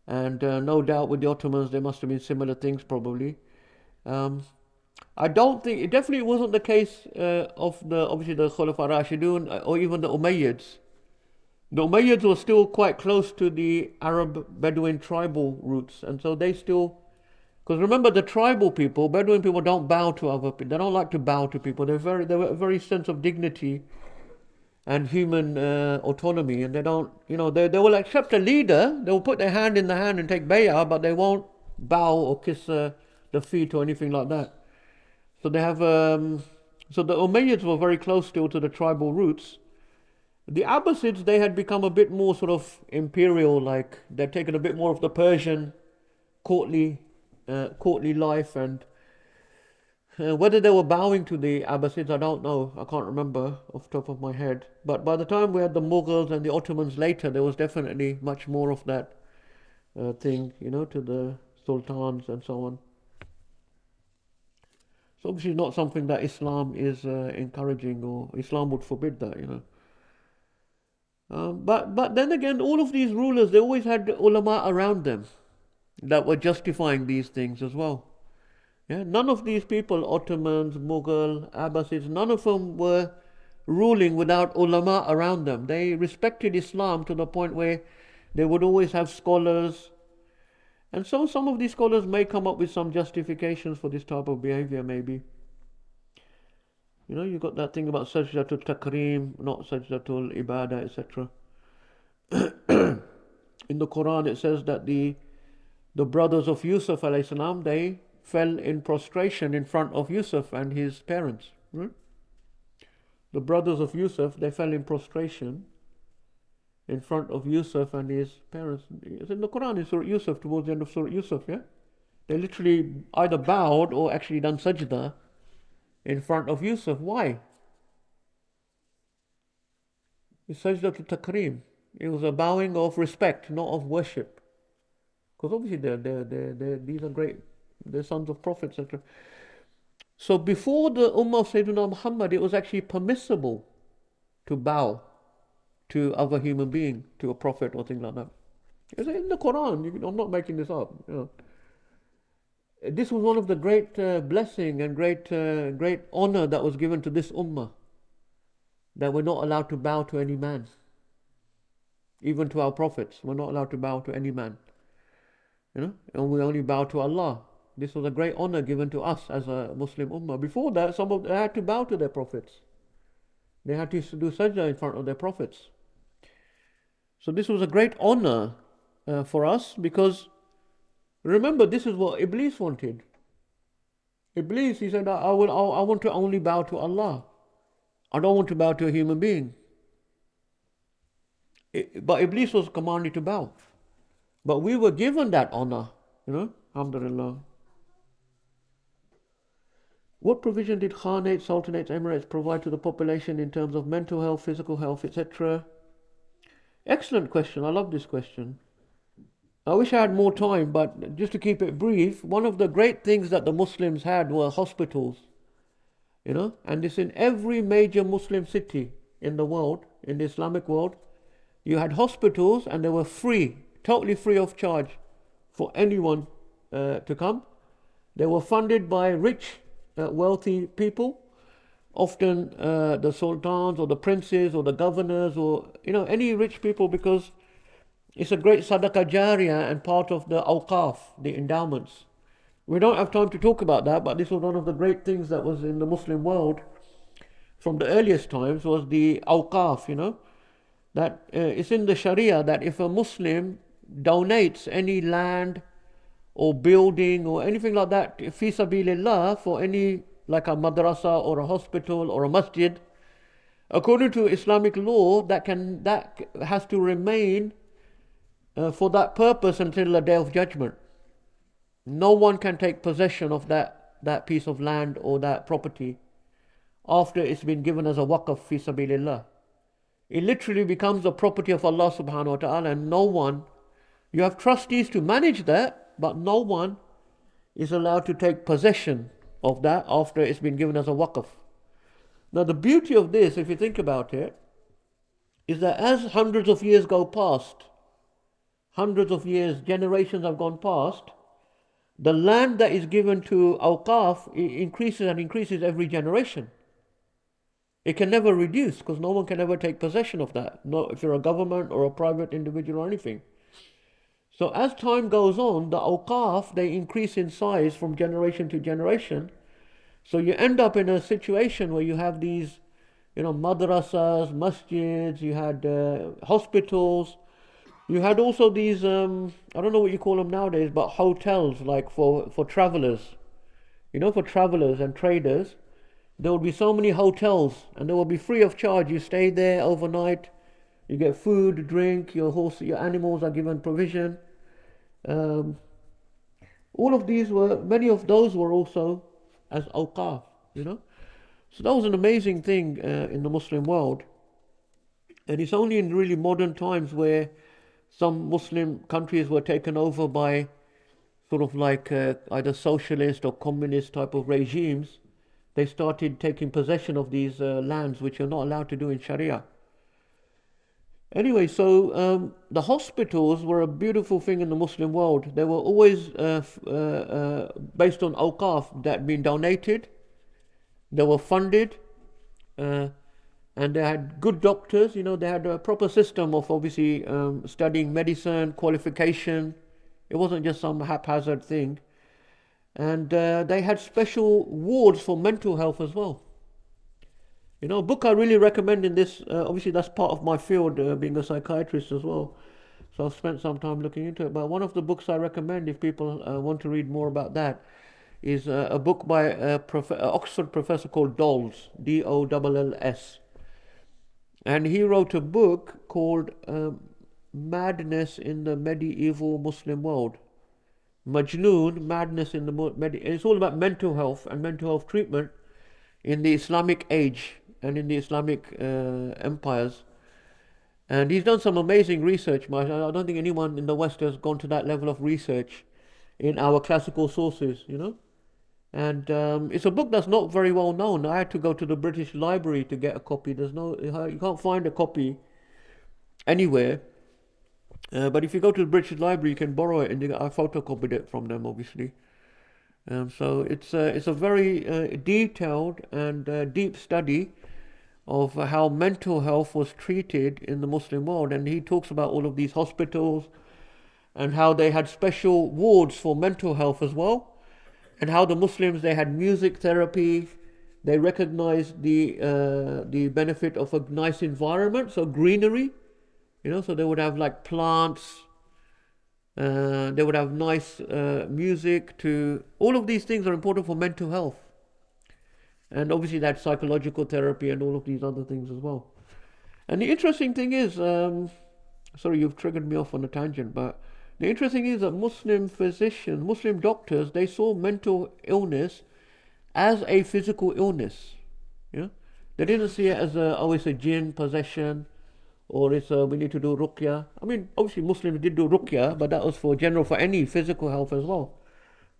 And no doubt with the Ottomans, there must have been similar things probably. I don't think, it definitely wasn't the case of obviously the Khulafa Rashidun or even the Umayyads. The Umayyads were still quite close to the Arab Bedouin tribal roots. And so they still, because remember the tribal people, Bedouin people don't bow to other people. They don't like to bow to people. They're a very sense of dignity and human autonomy, and they don't, they will accept a leader. They will put their hand in the hand and take bay'ah, but they won't bow or kiss the feet or anything like that. So they have So the Umayyads were very close still to the tribal roots. The Abbasids, they had become a bit more sort of imperial, like they'd taken a bit more of the Persian courtly life, and whether they were bowing to the Abbasids, I don't know. I can't remember off the top of my head. But by the time we had the Mughals and the Ottomans later, there was definitely much more of that thing, to the sultans and so on. So obviously not something that Islam is encouraging, or Islam would forbid that. But then again, all of these rulers, they always had ulama around them that were justifying these things as well. Yeah, none of these people, Ottomans, Mughal, Abbasids, none of them were ruling without ulama around them. They respected Islam to the point where they would always have scholars. And so some of these scholars may come up with some justifications for this type of behavior, maybe. You've got that thing about sajdatul takreem, not sajdatul ibadah, etc. In the Quran, it says that the brothers of Yusuf alayhi salam, they fell in prostration in front of Yusuf and his parents. Right? The brothers of Yusuf, they fell in prostration in front of Yusuf and his parents. It's in the Quran, in Surah Yusuf, towards the end of Surah Yusuf, yeah? They literally either bowed or actually done sajda in front of Yusuf. Why? It's sajda to takreem. It was a bowing of respect, not of worship. Because obviously these are great, they're sons of prophets, etc. So before the Ummah of Sayyidina Muhammad, it was actually permissible to bow to other human being, to a prophet or thing like that. It's in the Quran. I'm not making this up. This was one of the great blessing and great honor that was given to this Ummah, that we're not allowed to bow to any man. Even to our prophets, we're not allowed to bow to any man. And we only bow to Allah. This was a great honor given to us as a Muslim Ummah. Before that, some of them had to bow to their prophets. They had to do sajda in front of their prophets. So this was a great honor for us, because remember, this is what Iblis wanted. Iblis, he said, I want to only bow to Allah. I don't want to bow to a human being. But Iblis was commanded to bow. But we were given that honor, alhamdulillah. What provision did Khanates, Sultanates, Emirates provide to the population in terms of mental health, physical health, etc.? Excellent question. I love this question. I wish I had more time, but just to keep it brief, one of the great things that the Muslims had were hospitals. And this in every major Muslim city in the world, in the Islamic world, you had hospitals, and they were free, totally free of charge for anyone to come. They were funded by rich, wealthy people, often the sultans or the princes or the governors or any rich people, because it's a great sadaqah jariyah and part of the awqaf, the endowments. We don't have time to talk about that, but this was one of the great things that was in the Muslim world from the earliest times, was the awqaf, that it's in the Sharia that if a Muslim donates any land or building or anything like that fi sabilillah, for any, like a madrasa or a hospital or a masjid, according to Islamic law, that has to remain for that purpose until the Day of Judgment. No one can take possession of that piece of land or that property after it's been given as a waqf fi sabilillah. It literally becomes the property of Allah subhanahu wa ta'ala, and no one, you have trustees to manage that, but no one is allowed to take possession of that after it's been given as a waqf. Now the beauty of this, if you think about it, is that as hundreds of years go past, hundreds of years, generations have gone past, the land that is given to awqaf increases and increases every generation. It can never reduce, because no one can ever take possession of that, not if you're a government or a private individual or anything. So as time goes on, the awqaf, they increase in size from generation to generation. So you end up in a situation where you have these, madrasas, masjids, you had hospitals, you had also these, I don't know what you call them nowadays, but hotels, like for travelers, for travelers and traders. there would be so many hotels, and they would be free of charge. You stay there overnight, you get food, drink, your horse, your animals are given provision. Um, all of these were, many of those were also as awqaf, you know. So that was an amazing thing in the Muslim world. And it's only in really modern times where some Muslim countries were taken over by sort of like either socialist or communist type of regimes, they started taking possession of these lands, which you're not allowed to do in Sharia. Anyway, so the hospitals were a beautiful thing in the Muslim world. They were always based on awqaf that had been donated, they were funded, uh, and they had good doctors. You know, they had a proper system of obviously studying medicine, qualification. It wasn't just some haphazard thing. And they had special wards for mental health as well. You know, a book I really recommend in this, obviously that's part of my field, being a psychiatrist as well. So I've spent some time looking into it. But one of the books I recommend, if people want to read more about that, is a book by a Oxford professor called Dolls, Dolls. And he wrote a book called Madness in the Medieval Muslim World. Majnoon, Madness in the it's all about mental health and mental health treatment in the Islamic age and in the Islamic empires. And he's done some amazing research. I don't think anyone in the West has gone to that level of research in our classical sources, you know. And it's a book that's not very well known. I had to go to the British Library to get a copy. You can't find a copy anywhere. But if you go to the British Library, you can borrow it, and I photocopied it from them, obviously. So it's a very detailed and deep study of how mental health was treated in the Muslim world, and he talks about all of these hospitals and how they had special wards for mental health as well, and how the Muslims, they had music therapy. They recognized the benefit of a nice environment, so greenery, you know, so they would have like plants. They would have nice music. To all of these things are important for mental health, and obviously that psychological therapy and all of these other things as well. And the interesting thing is, sorry, you've triggered me off on a tangent, but the interesting is that Muslim physicians, Muslim doctors, they saw mental illness as a physical illness. Yeah, they didn't see it as it's a jinn possession, or it's we need to do ruqya. I mean, obviously Muslims did do ruqya, but that was for any physical health as well.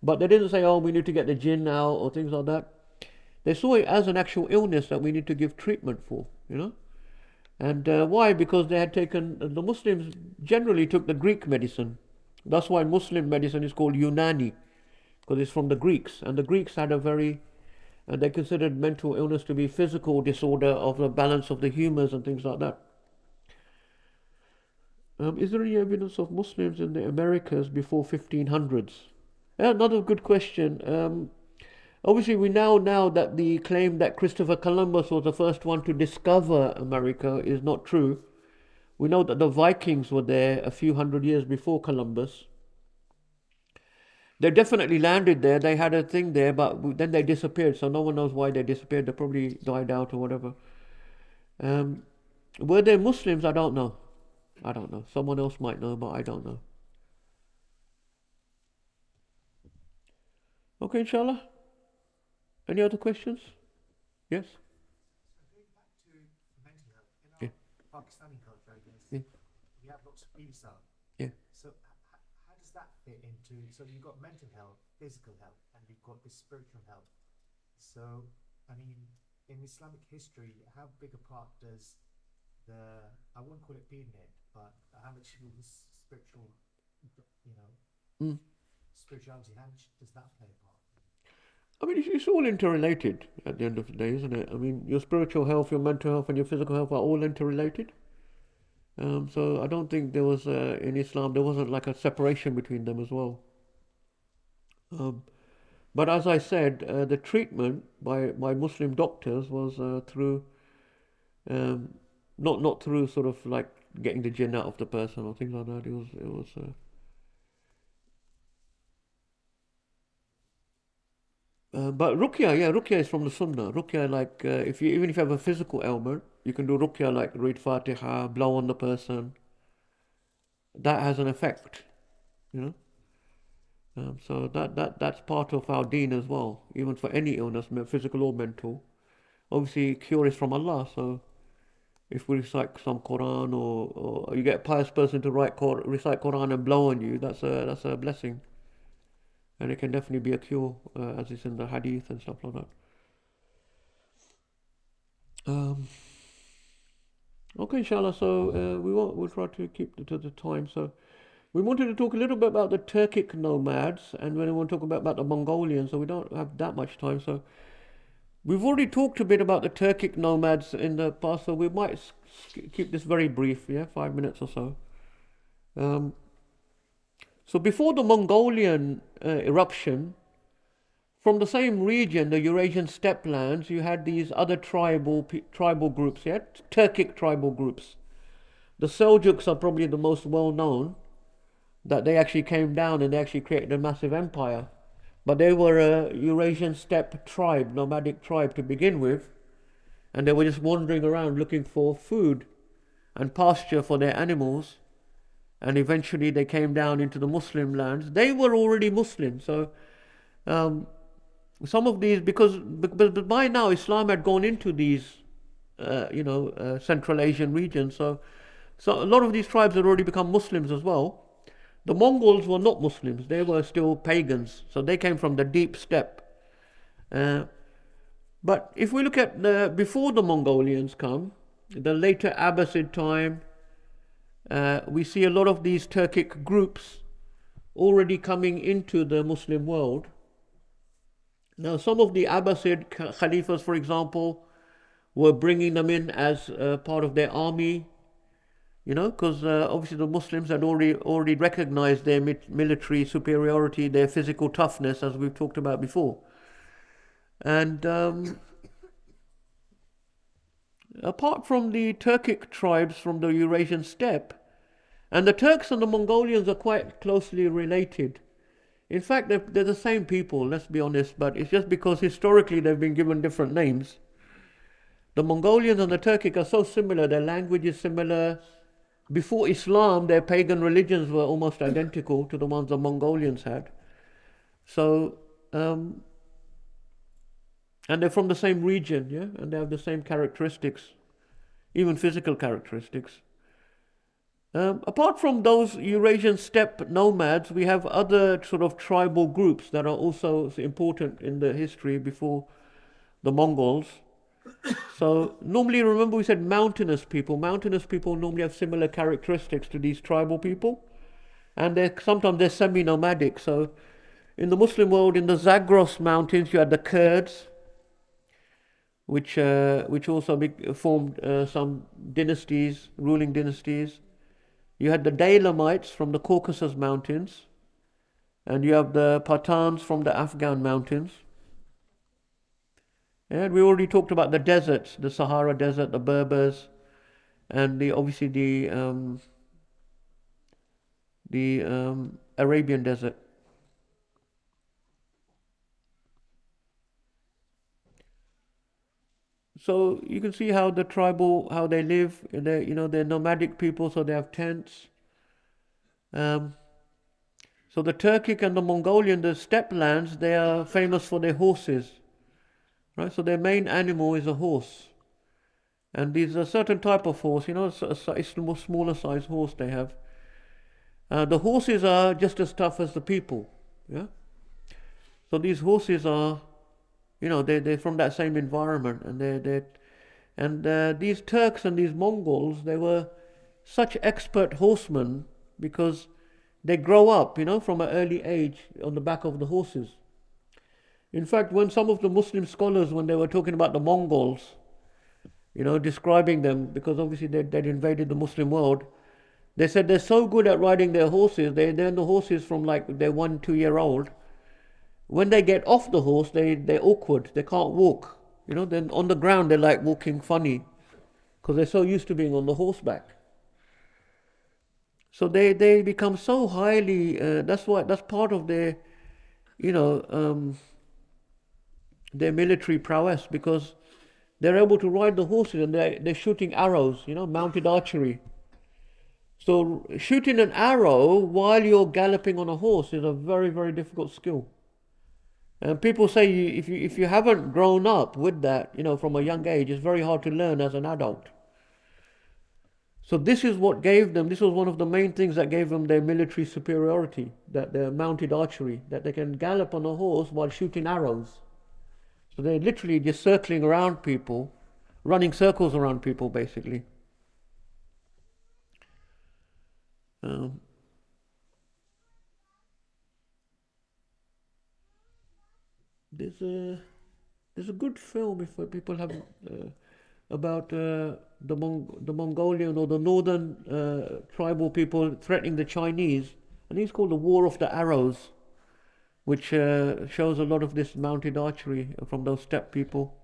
But they didn't say, oh, we need to get the jinn out or things like that. They saw it as an actual illness that we need to give treatment for, you know. And why? Because they had taken, the Muslims generally took the Greek medicine. That's why Muslim medicine is called Unani, because it's from the Greeks. And the Greeks had a very, they considered mental illness to be physical disorder of the balance of the humors and things like that. Is there any evidence of Muslims in the Americas before 1500s? Another good question. Obviously, we now that the claim that Christopher Columbus was the first one to discover America is not true. We know that the Vikings were there a few hundred years before Columbus. They definitely landed there. They had a thing there, but then they disappeared. So no one knows why they disappeared. They probably died out or whatever. Were they Muslims? I don't know. I don't know. Someone else might know, but I don't know. Okay, inshallah. Any other questions? Yes? Going back to mental health, in our Yeah. Pakistani culture, I guess, Yeah. we have lots of Isa. Yeah. So how does that fit into? So you've got mental health, physical health, and you've got this spiritual health. So I mean, in Islamic history, how big a part does I won't call it pinhead, but how much is spiritual, you know, Mm. spirituality? How much does that play a part? I mean, it's all interrelated at the end of the day, isn't it? I mean, your spiritual health, your mental health, and your physical health are all interrelated. So I don't think there was, in Islam, there wasn't like a separation between them as well. Um, but as I said, the treatment by Muslim doctors was through, um, not through sort of like getting the jinn out of the person or things like that. It was. But ruqya, yeah, ruqya is from the sunnah. Ruqya, like if you even if you have a physical ailment, you can do ruqya, like read Fatiha, blow on the person. That has an effect, you know. So that's part of our deen as well, even for any illness, physical or mental. Obviously, cure is from Allah. So if we recite some Quran, or you get a pious person to recite Quran and blow on you, that's a blessing, and it can definitely be a cure, as is in the hadith and stuff like that. Um, okay, inshallah. So we'll try to keep to the time. So we wanted to talk a little bit about the Turkic nomads, and then we want to talk about the Mongolians. So we don't have that much time. So we've already talked a bit about the Turkic nomads in the past. So we might keep this very brief. Yeah, 5 minutes or so. Um, so before the Mongolian eruption, from the same region, the Eurasian steppe lands, you had these other tribal groups. Yeah, Turkic tribal groups. The Seljuks are probably the most well known, that they actually came down and they actually created a massive empire. But they were a Eurasian steppe tribe, nomadic tribe to begin with, and they were just wandering around looking for food and pasture for their animals. And eventually they came down into the Muslim lands. They were already Muslim, so um, some of these, because by now Islam had gone into these, Central Asian regions. So a lot of these tribes had already become Muslims as well. The Mongols were not Muslims; they were still pagans. So they came from the deep steppe. Uh, but if we look at before the Mongolians come, the later Abbasid time, we see a lot of these Turkic groups already coming into the Muslim world. Now, some of the Abbasid Khalifas, for example, were bringing them in as part of their army, because obviously the Muslims had already recognized their military superiority, their physical toughness, as we've talked about before. And apart from the Turkic tribes from the Eurasian steppe, and the Turks and the Mongolians are quite closely related. In fact, they're the same people, let's be honest, but it's just because historically they've been given different names. The Mongolians and the Turkic are so similar, their language is similar. Before Islam, their pagan religions were almost identical to the ones the Mongolians had. So, and they're from the same region, yeah, and they have the same characteristics, even physical characteristics. Apart from those Eurasian steppe nomads, we have other sort of tribal groups that are also important in the history before the Mongols. So normally, remember we said mountainous people. Mountainous people normally have similar characteristics to these tribal people, and sometimes they're semi-nomadic. So in the Muslim world, in the Zagros mountains, you had the Kurds, which also formed some dynasties, ruling dynasties. You had the Daylamites from the Caucasus Mountains, and you have the Pathans from the Afghan mountains. And we already talked about the deserts, the Sahara Desert, the Berbers, and obviously the Arabian Desert. So you can see how how they live. They're nomadic people, so they have tents. Um, so the Turkic and the Mongolian, the steppe lands, they are famous for their horses, right? So their main animal is a horse, and these are a certain type of horse. It's a smaller size horse they have. The horses are just as tough as the people, yeah. So these horses are, they're from that same environment, and these Turks and these Mongols, they were such expert horsemen because they grow up, from an early age on the back of the horses. In fact, when some of the Muslim scholars, when they were talking about the Mongols, describing them, because obviously they'd invaded the Muslim world, they said they're so good at riding their horses, they're on the horses from like they're 1-2 year old. When they get off the horse, they're awkward, they can't walk. Then on the ground they're like walking funny because they're so used to being on the horseback. So they become so highly. That's part of their, their military prowess because they're able to ride the horses and they're shooting arrows, mounted archery. So shooting an arrow while you're galloping on a horse is a very, very difficult skill. And people say if you haven't grown up with that, from a young age, it's very hard to learn as an adult. So this is what gave them. This was one of the main things that gave them their military superiority, that their mounted archery, that they can gallop on a horse while shooting arrows. So they're literally just circling around people, running circles around people, basically. Um, there's a there's a good film if people have about the Mongolian or the northern tribal people threatening the Chinese. I think it's called The War of the Arrows, which shows a lot of this mounted archery from those steppe people.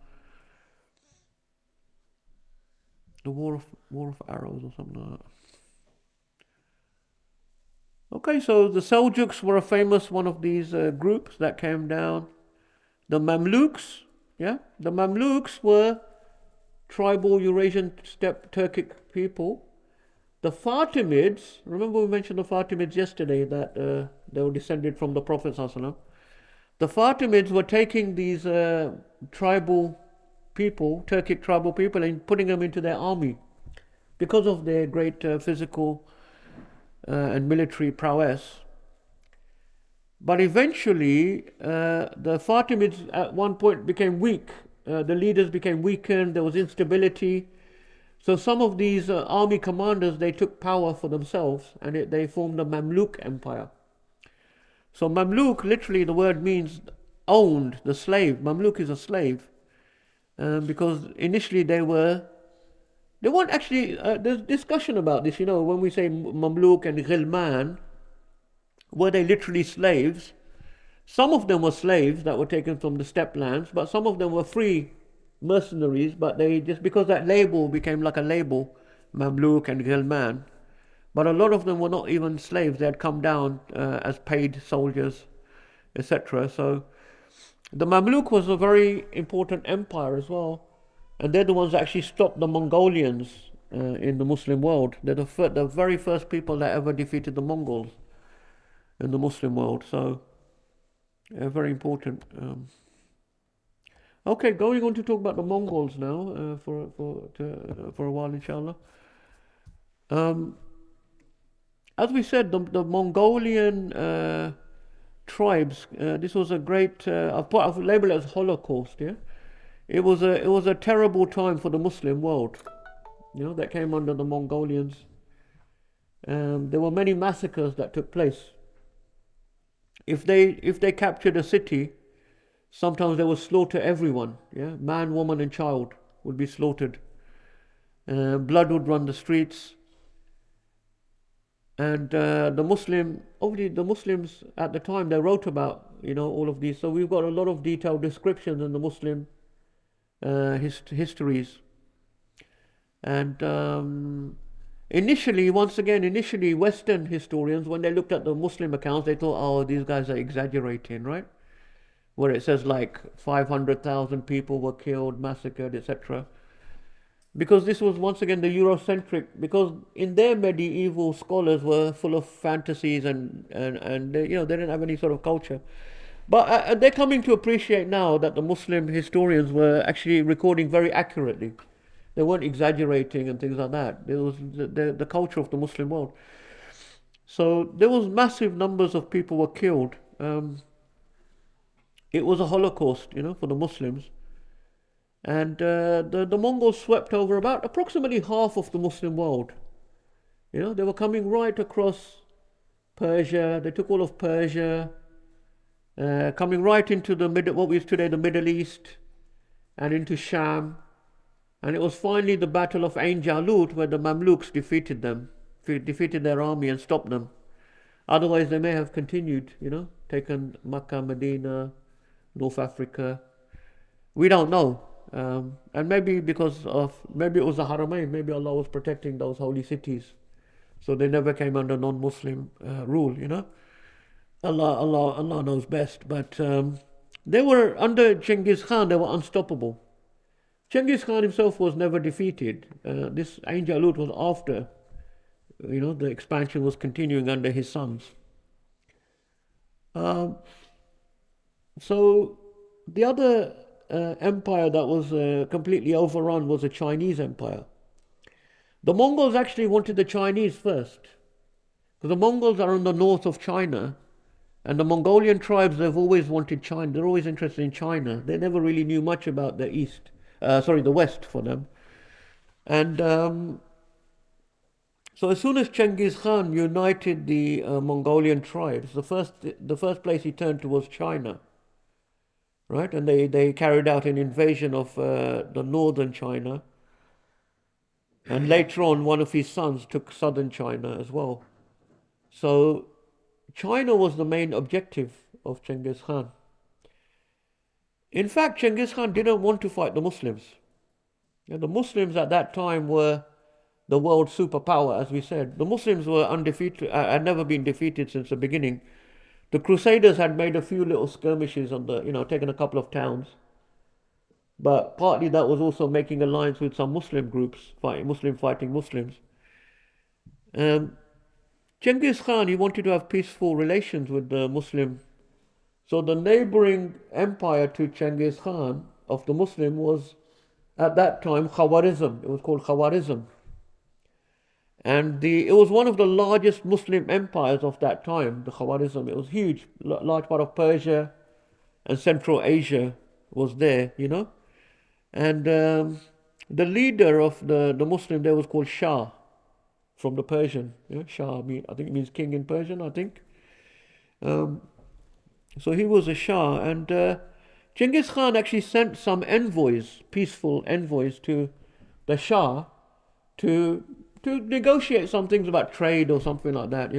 The War of Arrows or something like that. Okay, so the Seljuks were a famous one of these groups that came down. The Mamluks, yeah, the Mamluks were tribal Eurasian steppe Turkic people. The Fatimids, remember we mentioned the Fatimids yesterday that they were descended from the Prophet ﷺ. The Fatimids were taking these tribal people, Turkic tribal people, and putting them into their army because of their great physical and military prowess. But eventually, the Fatimids at one point became weak. The leaders became weakened. There was instability. So some of these army commanders, they took power for themselves, and they formed the Mamluk Empire. So Mamluk, literally the word means owned, the slave. Mamluk is a slave. Because initially they weren't actually, there's discussion about this, when we say Mamluk and Ghilman, were they literally slaves? Some of them were slaves that were taken from the steppe lands, but some of them were free mercenaries, but they just, because that label became like a label, Mamluk and Ghilman, but a lot of them were not even slaves. They had come down as paid soldiers, etc. So the Mamluk was a very important empire as well, and they're the ones that actually stopped the Mongolians in the Muslim world. They're the very first people that ever defeated the Mongols in the Muslim world. So very important. Okay, going on to talk about the Mongols now for a while, inshallah. As we said, the Mongolian tribes. This was a great. I've labeled it as Holocaust. Yeah, it was a terrible time for the Muslim world. That came under the Mongolians. There were many massacres that took place. If they captured a city, sometimes they would slaughter everyone. Yeah, man, woman, and child would be slaughtered. Blood would run the streets. And the Muslims at the time, they wrote about all of these. So we've got a lot of detailed descriptions in the Muslim histories. And initially, Western historians, when they looked at the Muslim accounts, they thought, oh, these guys are exaggerating, right? Where it says like 500,000 people were killed, massacred, etc. Because this was once again the Eurocentric, because in their medieval scholars were full of fantasies and they, they didn't have any sort of culture. But they're coming to appreciate now that the Muslim historians were actually recording very accurately. They weren't exaggerating and things like that. It was the culture of the Muslim world. So there was massive numbers of people were killed. It was a Holocaust, for the Muslims. And the Mongols swept over about approximately half of the Muslim world. They were coming right across Persia. They took all of Persia, coming right into what is today the Middle East, and into Sham. And it was finally the Battle of Ain Jalut where the Mamluks defeated their army and stopped them. Otherwise, they may have continued, taken Makkah, Medina, North Africa. We don't know. And maybe maybe it was the Haramain, maybe Allah was protecting those holy cities. So they never came under non-Muslim rule, Allah knows best. But They were under Genghis Khan. They were unstoppable. Genghis Khan himself was never defeated. This Ain Jalut was after, the expansion was continuing under his sons. Um, so the other empire that was completely overrun was the Chinese empire. The Mongols actually wanted the Chinese first, because the Mongols are in the north of China, and the Mongolian tribes, they've always wanted China. They're always interested in China. They never really knew much about the east, the west for them. And so as soon as Genghis Khan united the Mongolian tribes, the first place he turned to was China, right? And they carried out an invasion of the northern China. And later on, one of his sons took southern China as well. So China was the main objective of Genghis Khan. In fact, Genghis Khan didn't want to fight the Muslims. The Muslims at that time were the world superpower, as we said. The Muslims were undefeated, had never been defeated since the beginning. The Crusaders had made a few little skirmishes on taken a couple of towns. But partly that was also making alliance with some Muslim groups, fighting Muslims. Um, Genghis Khan, he wanted to have peaceful relations with the Muslim. So the neighboring empire to Genghis Khan of the Muslim was at that time Khawarizm. It was called Khawarizm. And it was one of the largest Muslim empires of that time, the Khawarizm. It was huge. Large part of Persia and Central Asia was there. And the leader of the Muslim there was called Shah, from the Persian. Shah, I think it means king in Persian, I think. So he was a Shah. And Genghis Khan actually sent some envoys, peaceful envoys, to the Shah to negotiate some things about trade or something like that.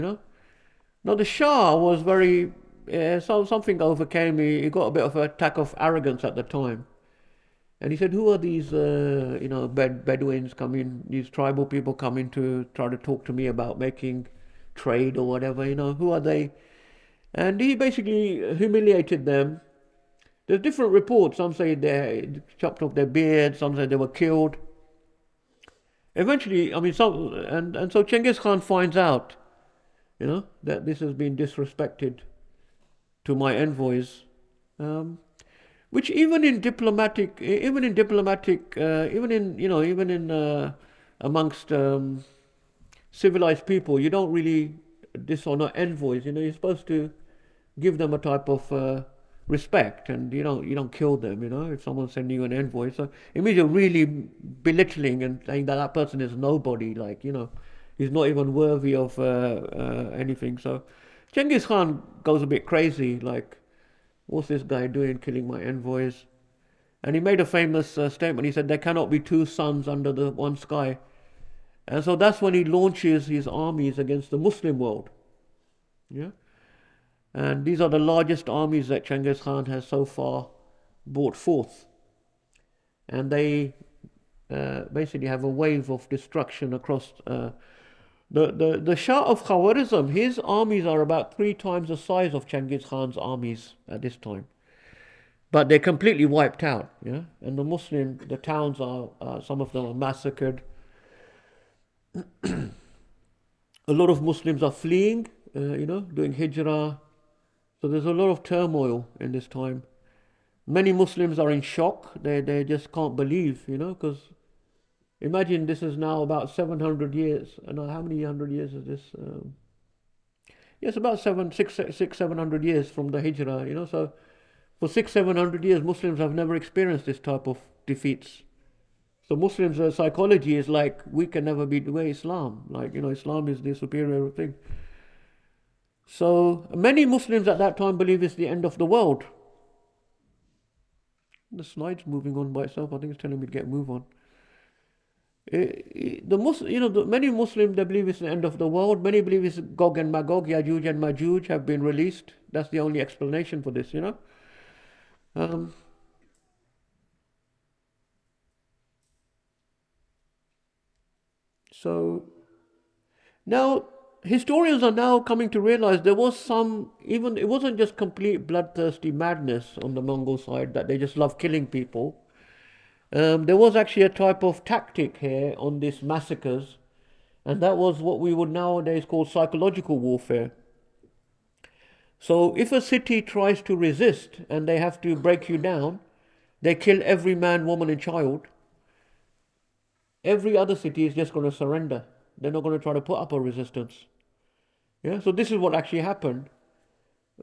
Now the Shah was very, something overcame me. He got a bit of an attack of arrogance at the time. And he said, who are these, Bedouins coming, these tribal people coming to try to talk to me about making trade or whatever, who are they? And he basically humiliated them. There's different reports. Some say they chopped off their beards, some say they were killed. Eventually, and so Genghis Khan finds out, that this has been disrespected to my envoys. Which even in amongst civilized people, you don't really dishonor envoys. You're supposed to give them a type of respect, and you don't kill them. If someone's sending you an envoy, so it means you're really belittling and saying that person is nobody. He's not even worthy of anything. So Genghis Khan goes a bit crazy, like, what's this guy doing, killing my envoys? And he made a famous statement. He said, there cannot be two suns under the one sky. And so that's when he launches his armies against the Muslim world. Yeah. And these are the largest armies that Genghis Khan has so far brought forth. And they basically have a wave of destruction across the Shah of Khawarizm. His armies are about 3 times the size of Genghis Khan's armies at this time. But they're completely wiped out. Yeah. And the towns are, some of them are massacred. A lot of Muslims are fleeing, doing hijrah. So there's a lot of turmoil in this time. Many Muslims are in shock. They just can't believe, because imagine this is now about 700 years. And how many hundred years is this? Yes, about 700 years from the hijrah, So for 700 years, Muslims have never experienced this type of defeats. So Muslims' psychology is like, we can never beat away Islam. Islam is the superior thing. So many Muslims at that time believe it's the end of the world. The slide's moving on by itself. I think it's telling me to move on. Many Muslims, they believe it's the end of the world. Many believe it's Gog and Magog, Yajuj and Majuj have been released. That's the only explanation for this, So now historians are now coming to realize there was some, even it wasn't just complete bloodthirsty madness on the Mongol side that they just love killing people. There was actually a type of tactic here on these massacres, and that was what we would nowadays call psychological warfare. So if a city tries to resist and they have to break you down, they kill every man, woman, and child. Every other city is just going to surrender. They're not going to try to put up a resistance. Yeah, so this is what actually happened.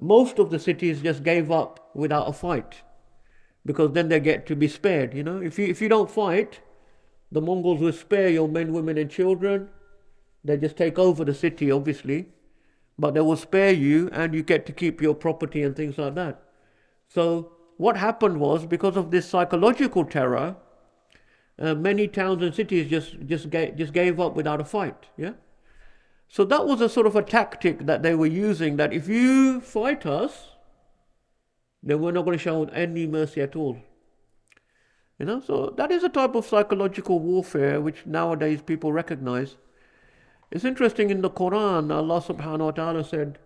Most of the cities just gave up without a fight, because then they get to be spared. If you don't fight, the Mongols will spare your men, women, and children. They just take over the city, obviously, but they will spare you, and you get to keep your property and things like that. So what happened was, because of this psychological terror, many towns and cities just gave up without a fight. Yeah. So that was a sort of a tactic that they were using, that if you fight us, then we're not going to show any mercy at all. So that is a type of psychological warfare which nowadays people recognize. It's interesting, in the Quran, Allah subhanahu wa ta'ala said,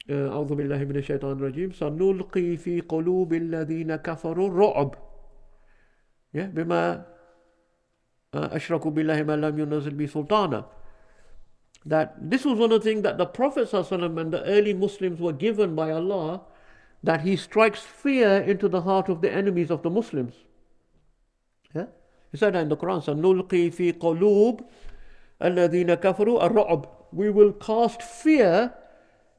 أعوذ بالله من الشيطان الرجيم سنلقي في قلوب الذين كفروا الرعب بما أشركوا بالله ما لم ينزل به سلطانا. That this was one of the things that the Prophet ﷺ and the early Muslims were given by Allah, that he strikes fear into the heart of the enemies of the Muslims. Yeah? He said that in the Quran, سنلقي في قلوب الذين كفروا الرعب. We will cast fear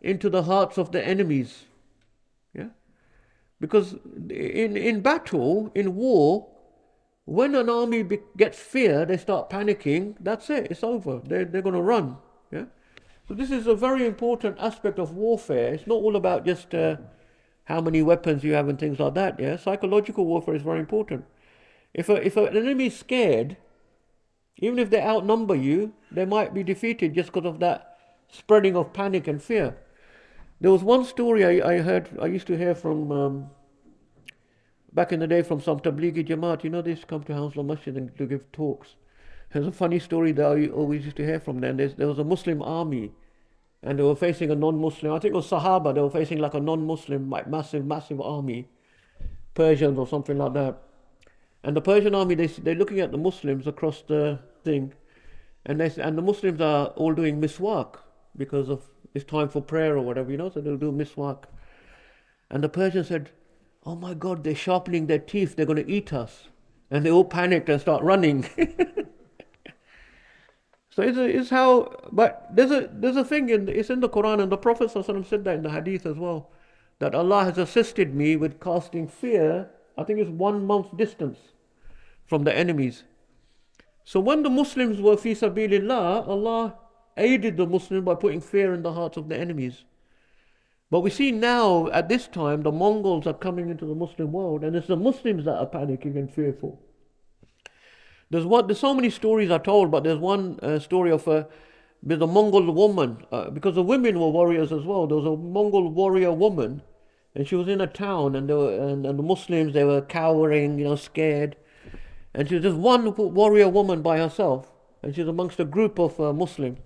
into the hearts of the enemies. Yeah? Because in battle, in war, when an army gets fear, they start panicking, that's it, it's over. They're going to run. Yeah? So this is a very important aspect of warfare. It's not all about just how many weapons you have and things like that. Yeah? Psychological warfare is very important. If an enemy is scared, even if they outnumber you, they might be defeated just because of that spreading of panic and fear. There was one story I used to hear from back in the day from some Tablighi Jamaat. They used to come to Hounslow Masjid and to give talks. There's a funny story that I always used to hear from them. There was a Muslim army, and they were facing a non-Muslim. I think it was Sahaba. They were facing like a non-Muslim, like massive army, Persians or something like that. And the Persian army, they're looking at the Muslims across the thing, and the Muslims are all doing miswak because of it's time for prayer or whatever, so they'll do miswak. And the Persians said, "Oh my God, they're sharpening their teeth, they're going to eat us." And they all panicked and start running. So it's how, but there's a thing, it's in the Quran, and the Prophet ﷺ said that in the Hadith as well, that Allah has assisted me with casting fear, I think it's 1 month distance from the enemies. So when the Muslims were fi sabilillah, Allah aided the Muslims by putting fear in the hearts of the enemies. But we see now, at this time, the Mongols are coming into the Muslim world, and it's the Muslims that are panicking and fearful. There's so many stories are told, but there's one story of there's a Mongol woman, because the women were warriors as well. There was a Mongol warrior woman, and she was in a town, and the Muslims, they were cowering, scared. And she was just one warrior woman by herself, and she's amongst a group of Muslims.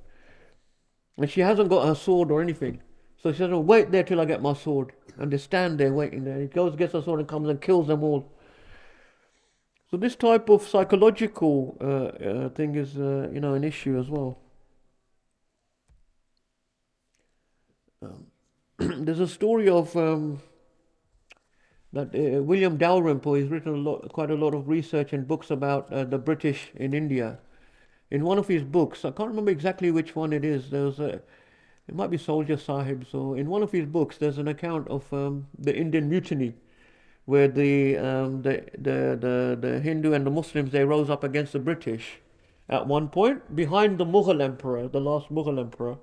And she hasn't got her sword or anything. So she said, "Wait there till I get my sword." And they stand there waiting there. He goes, gets her sword, and comes and kills them all. So this type of psychological thing is, an issue as well. There's a story of that William Dalrymple. He's written quite a lot of research and books about the British in India. In one of his books, I can't remember exactly which one it is. It might be Soldier Sahib. So in one of his books, there's an account of the Indian Mutiny, where the Hindu and the Muslims, they rose up against the British at one point behind the Mughal emperor, the last Mughal emperor,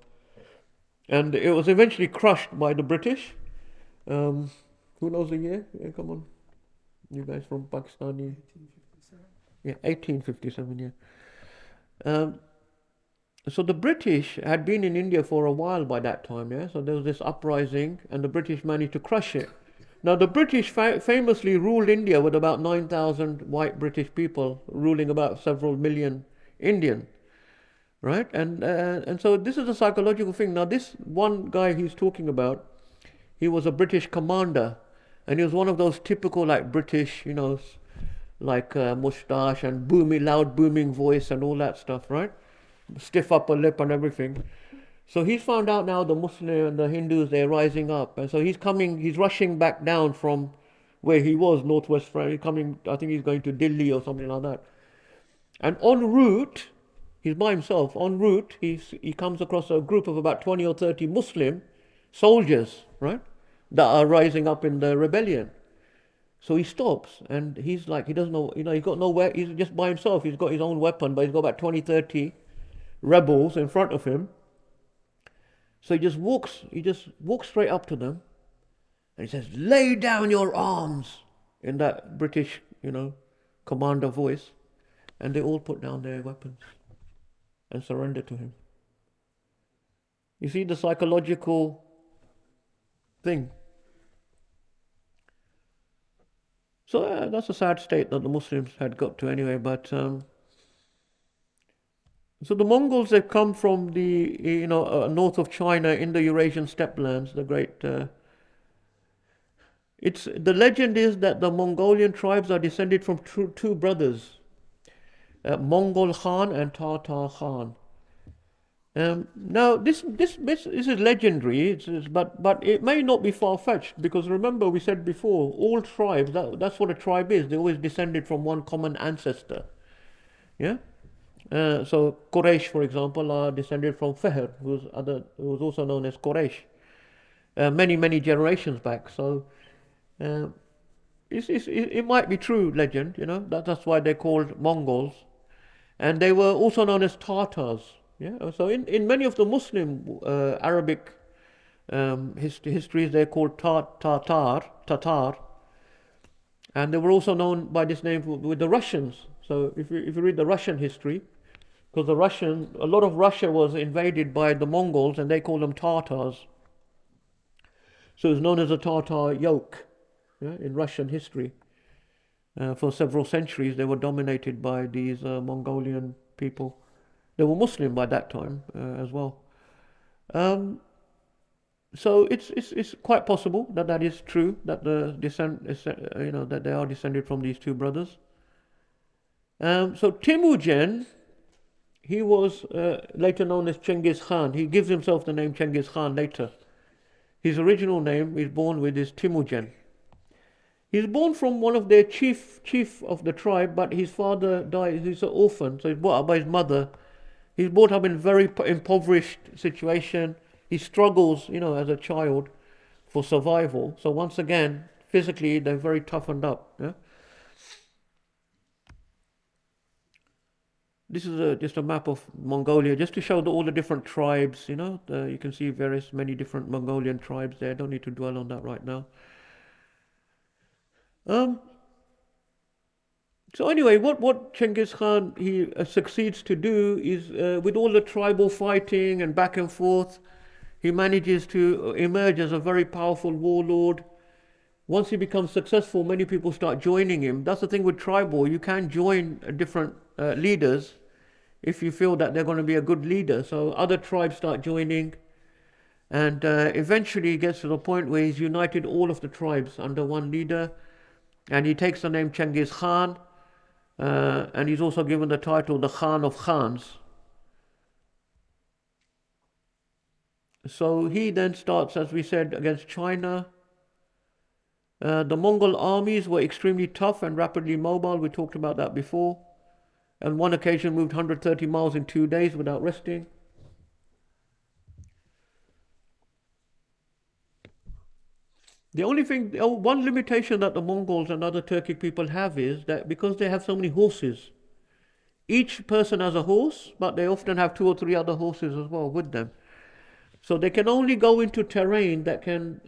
and it was eventually crushed by the British. Who knows the year? Yeah, come on, you guys from Pakistani. 1857. Yeah, 1857. Yeah. So the British had been in India for a while by that time. Yeah. So there was this uprising, and the British managed to crush it. Now, the British famously ruled India with about 9,000 white British people ruling about several million Indian, right? And so this is a psychological thing. Now, this one guy he's talking about, he was a British commander, and he was one of those typical like British, like mustache and loud booming voice and all that stuff, right? Stiff upper lip and everything. So he's found out now the Muslim and the Hindus, they're rising up, and so he's rushing back down from where he was, northwest France. He's coming, I think he's going to Delhi or something like that. And en route, he's by himself. En route, he comes across a group of about 20 or 30 Muslim soldiers, right, that are rising up in the rebellion. So he stops, and he's like, he doesn't know, he's got nowhere, he's just by himself. He's got his own weapon, but he's got about 20, 30 rebels in front of him. So he just walks straight up to them, and he says, "Lay down your arms," in that British, commander voice. And they all put down their weapons and surrender to him. You see the psychological thing. So that's a sad state that the Muslims had got to anyway. But so the Mongols, have come from the north of China in the Eurasian steppelands, the great. The legend is that the Mongolian tribes are descended from two brothers, Mongol Khan and Tatar Khan. Now this is legendary, but it may not be far fetched, because remember we said before, all tribes, that's what a tribe is. They always descended from one common ancestor. Yeah. So Quraysh, for example, are descended from Fehr, who was also known as Quraysh, many generations back. So it might be true legend. That's why they're called Mongols, and they were also known as Tatars. Yeah. So in many of the Muslim Arabic histories, they're called Tatar, and they were also known by this name with the Russians. So if you read the Russian history, because a lot of Russia was invaded by the Mongols, and they call them Tatars. So it's known as a Tatar yoke, in Russian history. For several centuries, they were dominated by these Mongolian people. They were Muslim by that time as well. So it's quite possible that is true, that the descent is, that they are descended from these two brothers. So Temujin, he was later known as Chengiz Khan. He gives himself the name Chengiz Khan later. His original name he's born with is Temujin. He's born from one of their chief of the tribe, but his father died. He's an orphan, so he's brought up by his mother. He's brought up in a very impoverished situation. He struggles, as a child for survival. So once again, physically, they're very toughened up. Yeah? This is just a map of Mongolia, just to show all the different tribes. You can see many different Mongolian tribes there. I don't need to dwell on that right now. So anyway, what Chengiz Khan he succeeds to do is, with all the tribal fighting and back and forth, he manages to emerge as a very powerful warlord. Once he becomes successful, many people start joining him. That's the thing with tribal. You can join different leaders if you feel that they're going to be a good leader. So other tribes start joining, and eventually he gets to the point where he's united all of the tribes under one leader, and he takes the name Chengiz Khan, and he's also given the title the Khan of Khans. So he then starts, as we said, against China. The Mongol armies were extremely tough and rapidly mobile. We talked about that before. On one occasion moved 130 miles in 2 days without resting. The only thing, one limitation that the Mongols and other Turkic people have is that because they have so many horses, each person has a horse, but they often have 2 or 3 other horses as well with them. So they can only go into terrain that can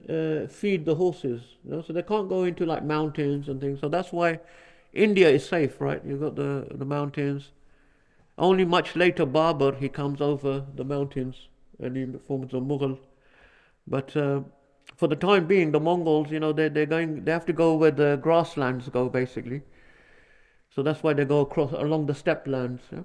feed the horses. So they can't go into like mountains and things. So that's why India is safe, right? You've got the mountains. Only much later Babur, he comes over the mountains and he forms a Mughal. But for the time being, the Mongols, they have to go where the grasslands go, basically. So that's why they go along the steppe lands. Yeah?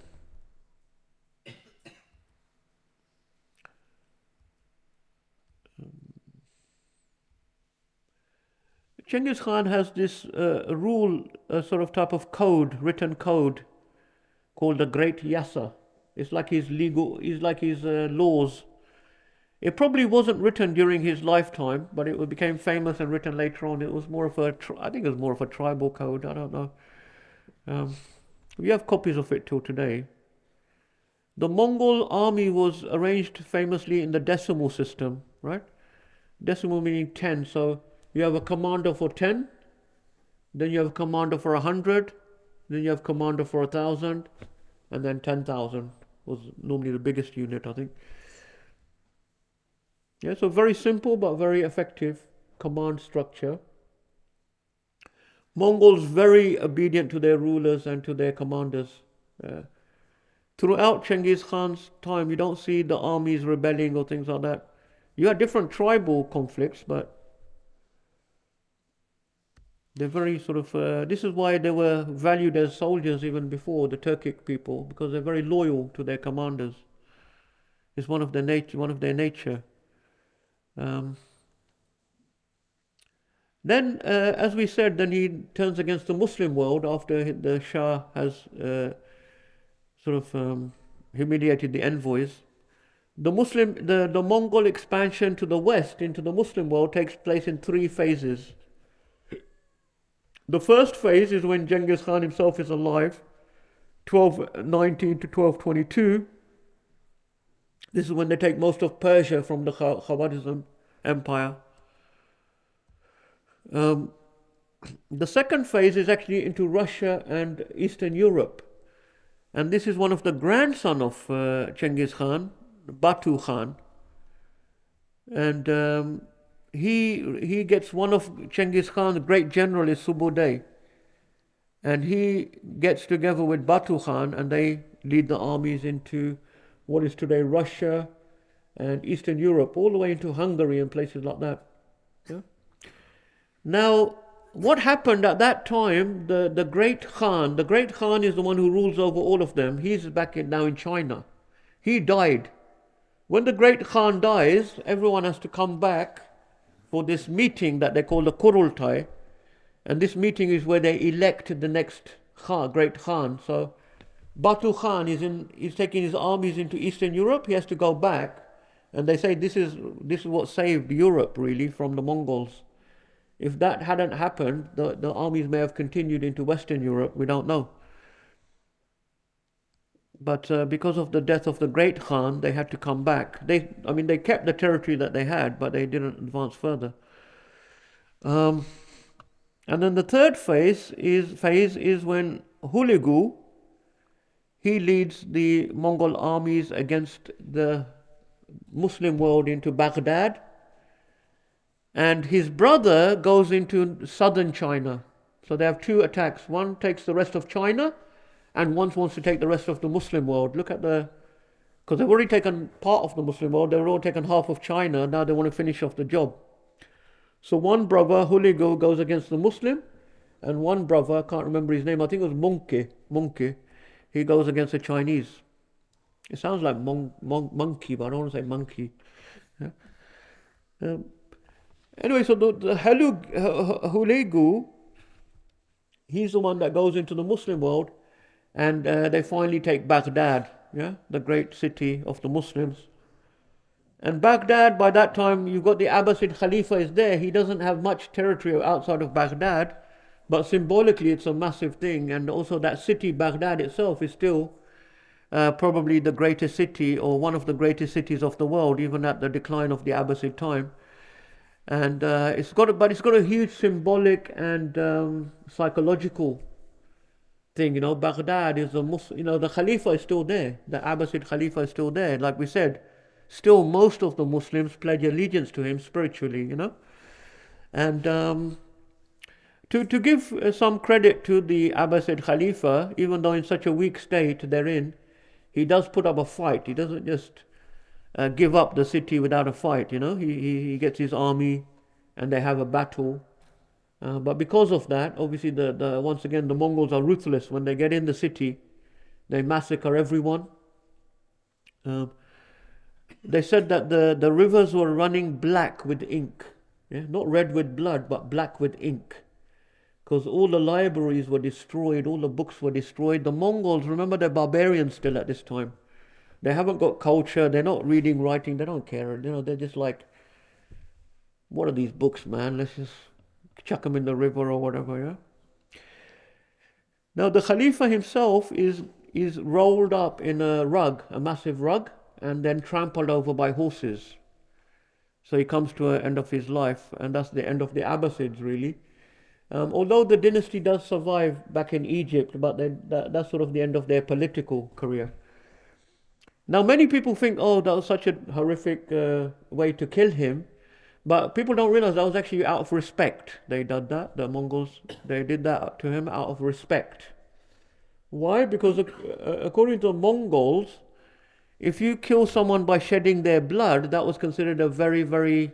Genghis Khan has this rule, a sort of type of code, written code, called the Great Yasa. It's like his laws. It probably wasn't written during his lifetime, but it became famous and written later on. It was more of I think it was more of a tribal code. I don't know. Um, we have copies of it till today. The Mongol army was arranged famously in the decimal system, right? Decimal meaning 10. So you have a commander for 10, then you have a commander for 100, then you have a commander for 1,000, and then 10,000 was normally the biggest unit, I think. Yeah, so very simple but very effective command structure. Mongols very obedient to their rulers and to their commanders. Throughout Genghis Khan's time, you don't see the armies rebelling or things like that. You had different tribal conflicts, but they're very sort of. This is why they were valued as soldiers even before the Turkic people, because they're very loyal to their commanders. It's one of their nature. Then, as we said, then he turns against the Muslim world after the Shah has humiliated the envoys. The Mongol expansion to the west into the Muslim world takes place in 3 phases. The first phase is when Genghis Khan himself is alive, 1219 to 1222. This is when they take most of Persia from the Khawarizm Empire. The second phase is actually into Russia and Eastern Europe. And this is one of the grandson of Genghis Khan, Batu Khan. And he gets one of Genghis Khan's great general is Subutai. And he gets together with Batu Khan and they lead the armies into what is today Russia and Eastern Europe, all the way into Hungary and places like that. Yeah? Now, what happened at that time, the Great Khan is the one who rules over all of them. He's back now in China. He died. When the Great Khan dies, everyone has to come back for this meeting that they call the Kurultai. And this meeting is where they elect the next Great Khan. So Batu Khan is taking his armies into Eastern Europe. He has to go back. And they say this is what saved Europe, really, from the Mongols. If that hadn't happened, the armies may have continued into Western Europe. We don't know. But because of the death of the Great Khan, they had to come back. They kept the territory that they had, but they didn't advance further. And then the third phase is when Hulegu, he leads the Mongol armies against the Muslim world into Baghdad. And his brother goes into southern China. So they have 2 attacks. One takes the rest of China, and one wants to take the rest of the Muslim world. Look at because they've already taken part of the Muslim world, they've already taken half of China, now they want to finish off the job. So one brother, Hulegu, goes against the Muslim, and one brother, I can't remember his name, I think it was Monkey, he goes against the Chinese. It sounds like monkey, but I don't want to say monkey. Yeah? Anyway, so the Hulegu, he's the one that goes into the Muslim world, and they finally take Baghdad, the great city of the Muslims. And Baghdad, by that time, you've got the Abbasid Khalifa is there. He doesn't have much territory outside of Baghdad, but symbolically it's a massive thing. And also that city, Baghdad itself, is still probably the greatest city or one of the greatest cities of the world, even at the decline of the Abbasid time. And it's got a huge symbolic and psychological thing. Baghdad is the Khalifa is still there. The Abbasid Khalifa is still there. Like we said, still most of the Muslims pledge allegiance to him spiritually. And to give some credit to the Abbasid Khalifa, even though in such a weak state they're in, he does put up a fight. He doesn't just give up the city without a fight. He gets his army and they have a battle. But because of that, obviously, once again, the Mongols are ruthless. When they get in the city, they massacre everyone. They said that the rivers were running black with ink. Yeah? Not red with blood, but black with ink. Because all the libraries were destroyed, all the books were destroyed. The Mongols, remember, they're barbarians still at this time. They haven't got culture, they're not reading, writing, they don't care. They're just like, what are these books, man? Let's just chuck them in the river or whatever, yeah? Now, the Khalifa himself is rolled up in a rug, a massive rug, and then trampled over by horses. So he comes to an end of his life, and that's the end of the Abbasids, really. Although the dynasty does survive back in Egypt, but that's sort of the end of their political career. Now, many people think, oh, that was such a horrific way to kill him, but people don't realize that was actually out of respect. They did that, the Mongols, they did that to him out of respect. Why? Because according to the Mongols, if you kill someone by shedding their blood, that was considered a very, very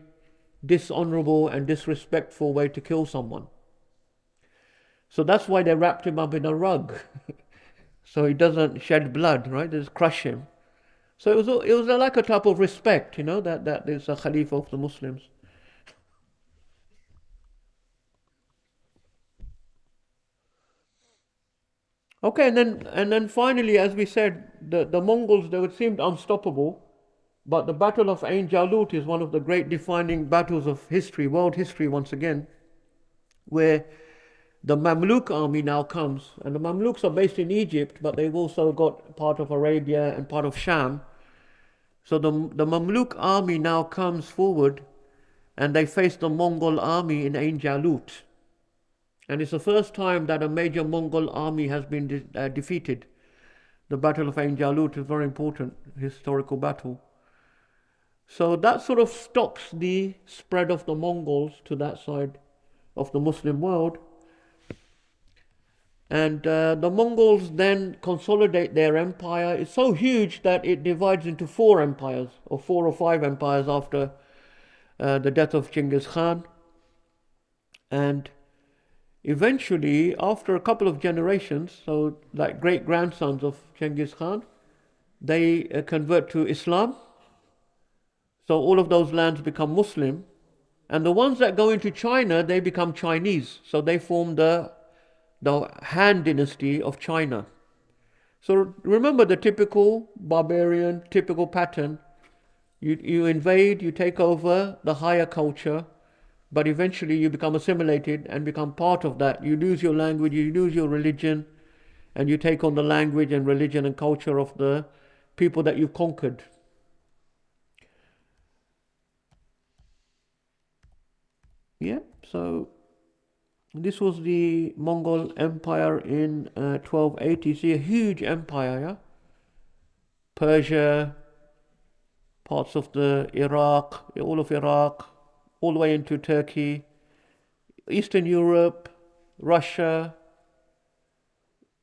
dishonorable and disrespectful way to kill someone. So that's why they wrapped him up in a rug, so he doesn't shed blood, right? They just crush him. So it was like a type of respect, that is a Khalifa of the Muslims. Okay, and then finally, as we said, the Mongols, they seemed unstoppable, but the Battle of Ain Jalut is one of the great defining battles of history, world history once again, where the Mamluk army now comes, and the Mamluks are based in Egypt, but they've also got part of Arabia and part of Sham. So the Mamluk army now comes forward, and they face the Mongol army in Ain Jalut. And it's the first time that a major Mongol army has been defeated. The Battle of Ain Jalut is a very important historical battle. So that sort of stops the spread of the Mongols to that side of the Muslim world. And the Mongols then consolidate their empire. It's so huge that it divides into 4 empires, or 4 or 5 empires after the death of Genghis Khan. And eventually, after a couple of generations, so like great-grandsons of Genghis Khan, they convert to Islam. So all of those lands become Muslim. And the ones that go into China, they become Chinese. So they form the Han dynasty of China. So remember the typical barbarian, typical pattern. You invade, you take over the higher culture, but eventually you become assimilated and become part of that. You lose your language, you lose your religion, and you take on the language and religion and culture of the people that you've conquered. Yeah, so this was the Mongol Empire in 1280. See, a huge empire, yeah? Persia, parts of the Iraq, all of Iraq, all the way into Turkey, Eastern Europe, Russia,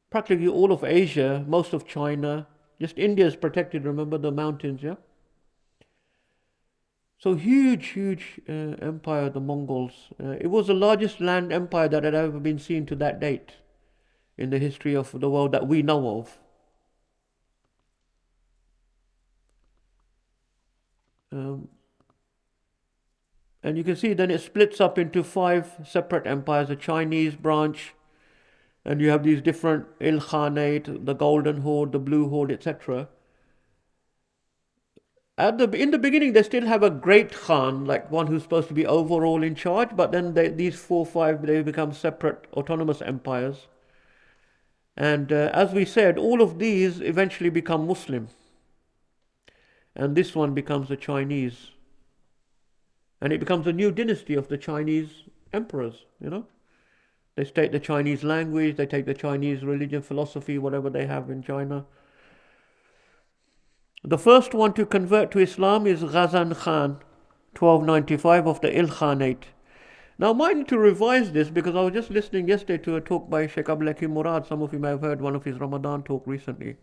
practically all of Asia, most of China. Just India is protected, remember the mountains, yeah? So huge empire, the Mongols. It was the largest land empire that had ever been seen to that date in the history of the world that we know of. And you can see then it splits up into 5 separate empires, the Chinese branch, and you have these different Ilkhanate, the Golden Horde, the Blue Horde, etc. In the beginning, they still have a great Khan, like one who's supposed to be overall in charge, but then these 4 or 5, they become separate autonomous empires. And as we said, all of these eventually become Muslim. And this one becomes the Chinese. And it becomes a new dynasty of the Chinese emperors, They take the Chinese language, they take the Chinese religion, philosophy, whatever they have in China. The first one to convert to Islam is Ghazan Khan, 1295, of the Ilkhanate. Now, I might need to revise this because I was just listening yesterday to a talk by Shaykh Abdul Hakim Murad. Some of you may have heard one of his Ramadan talk recently.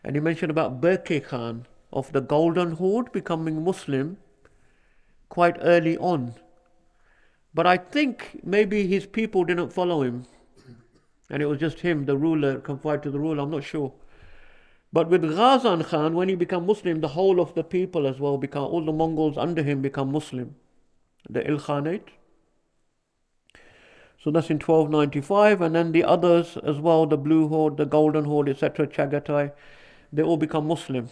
And he mentioned about Berke Khan of the Golden Horde becoming Muslim quite early on. But I think maybe his people didn't follow him. And it was just him, the ruler, confined to the ruler, I'm not sure. But with Ghazan Khan, when he became Muslim, the whole of the people as well become, all the Mongols under him become Muslim. the Ilkhanate. So that's in 1295, and then the others as well, the Blue Horde, the Golden Horde, etc., Chagatai, they all become Muslim.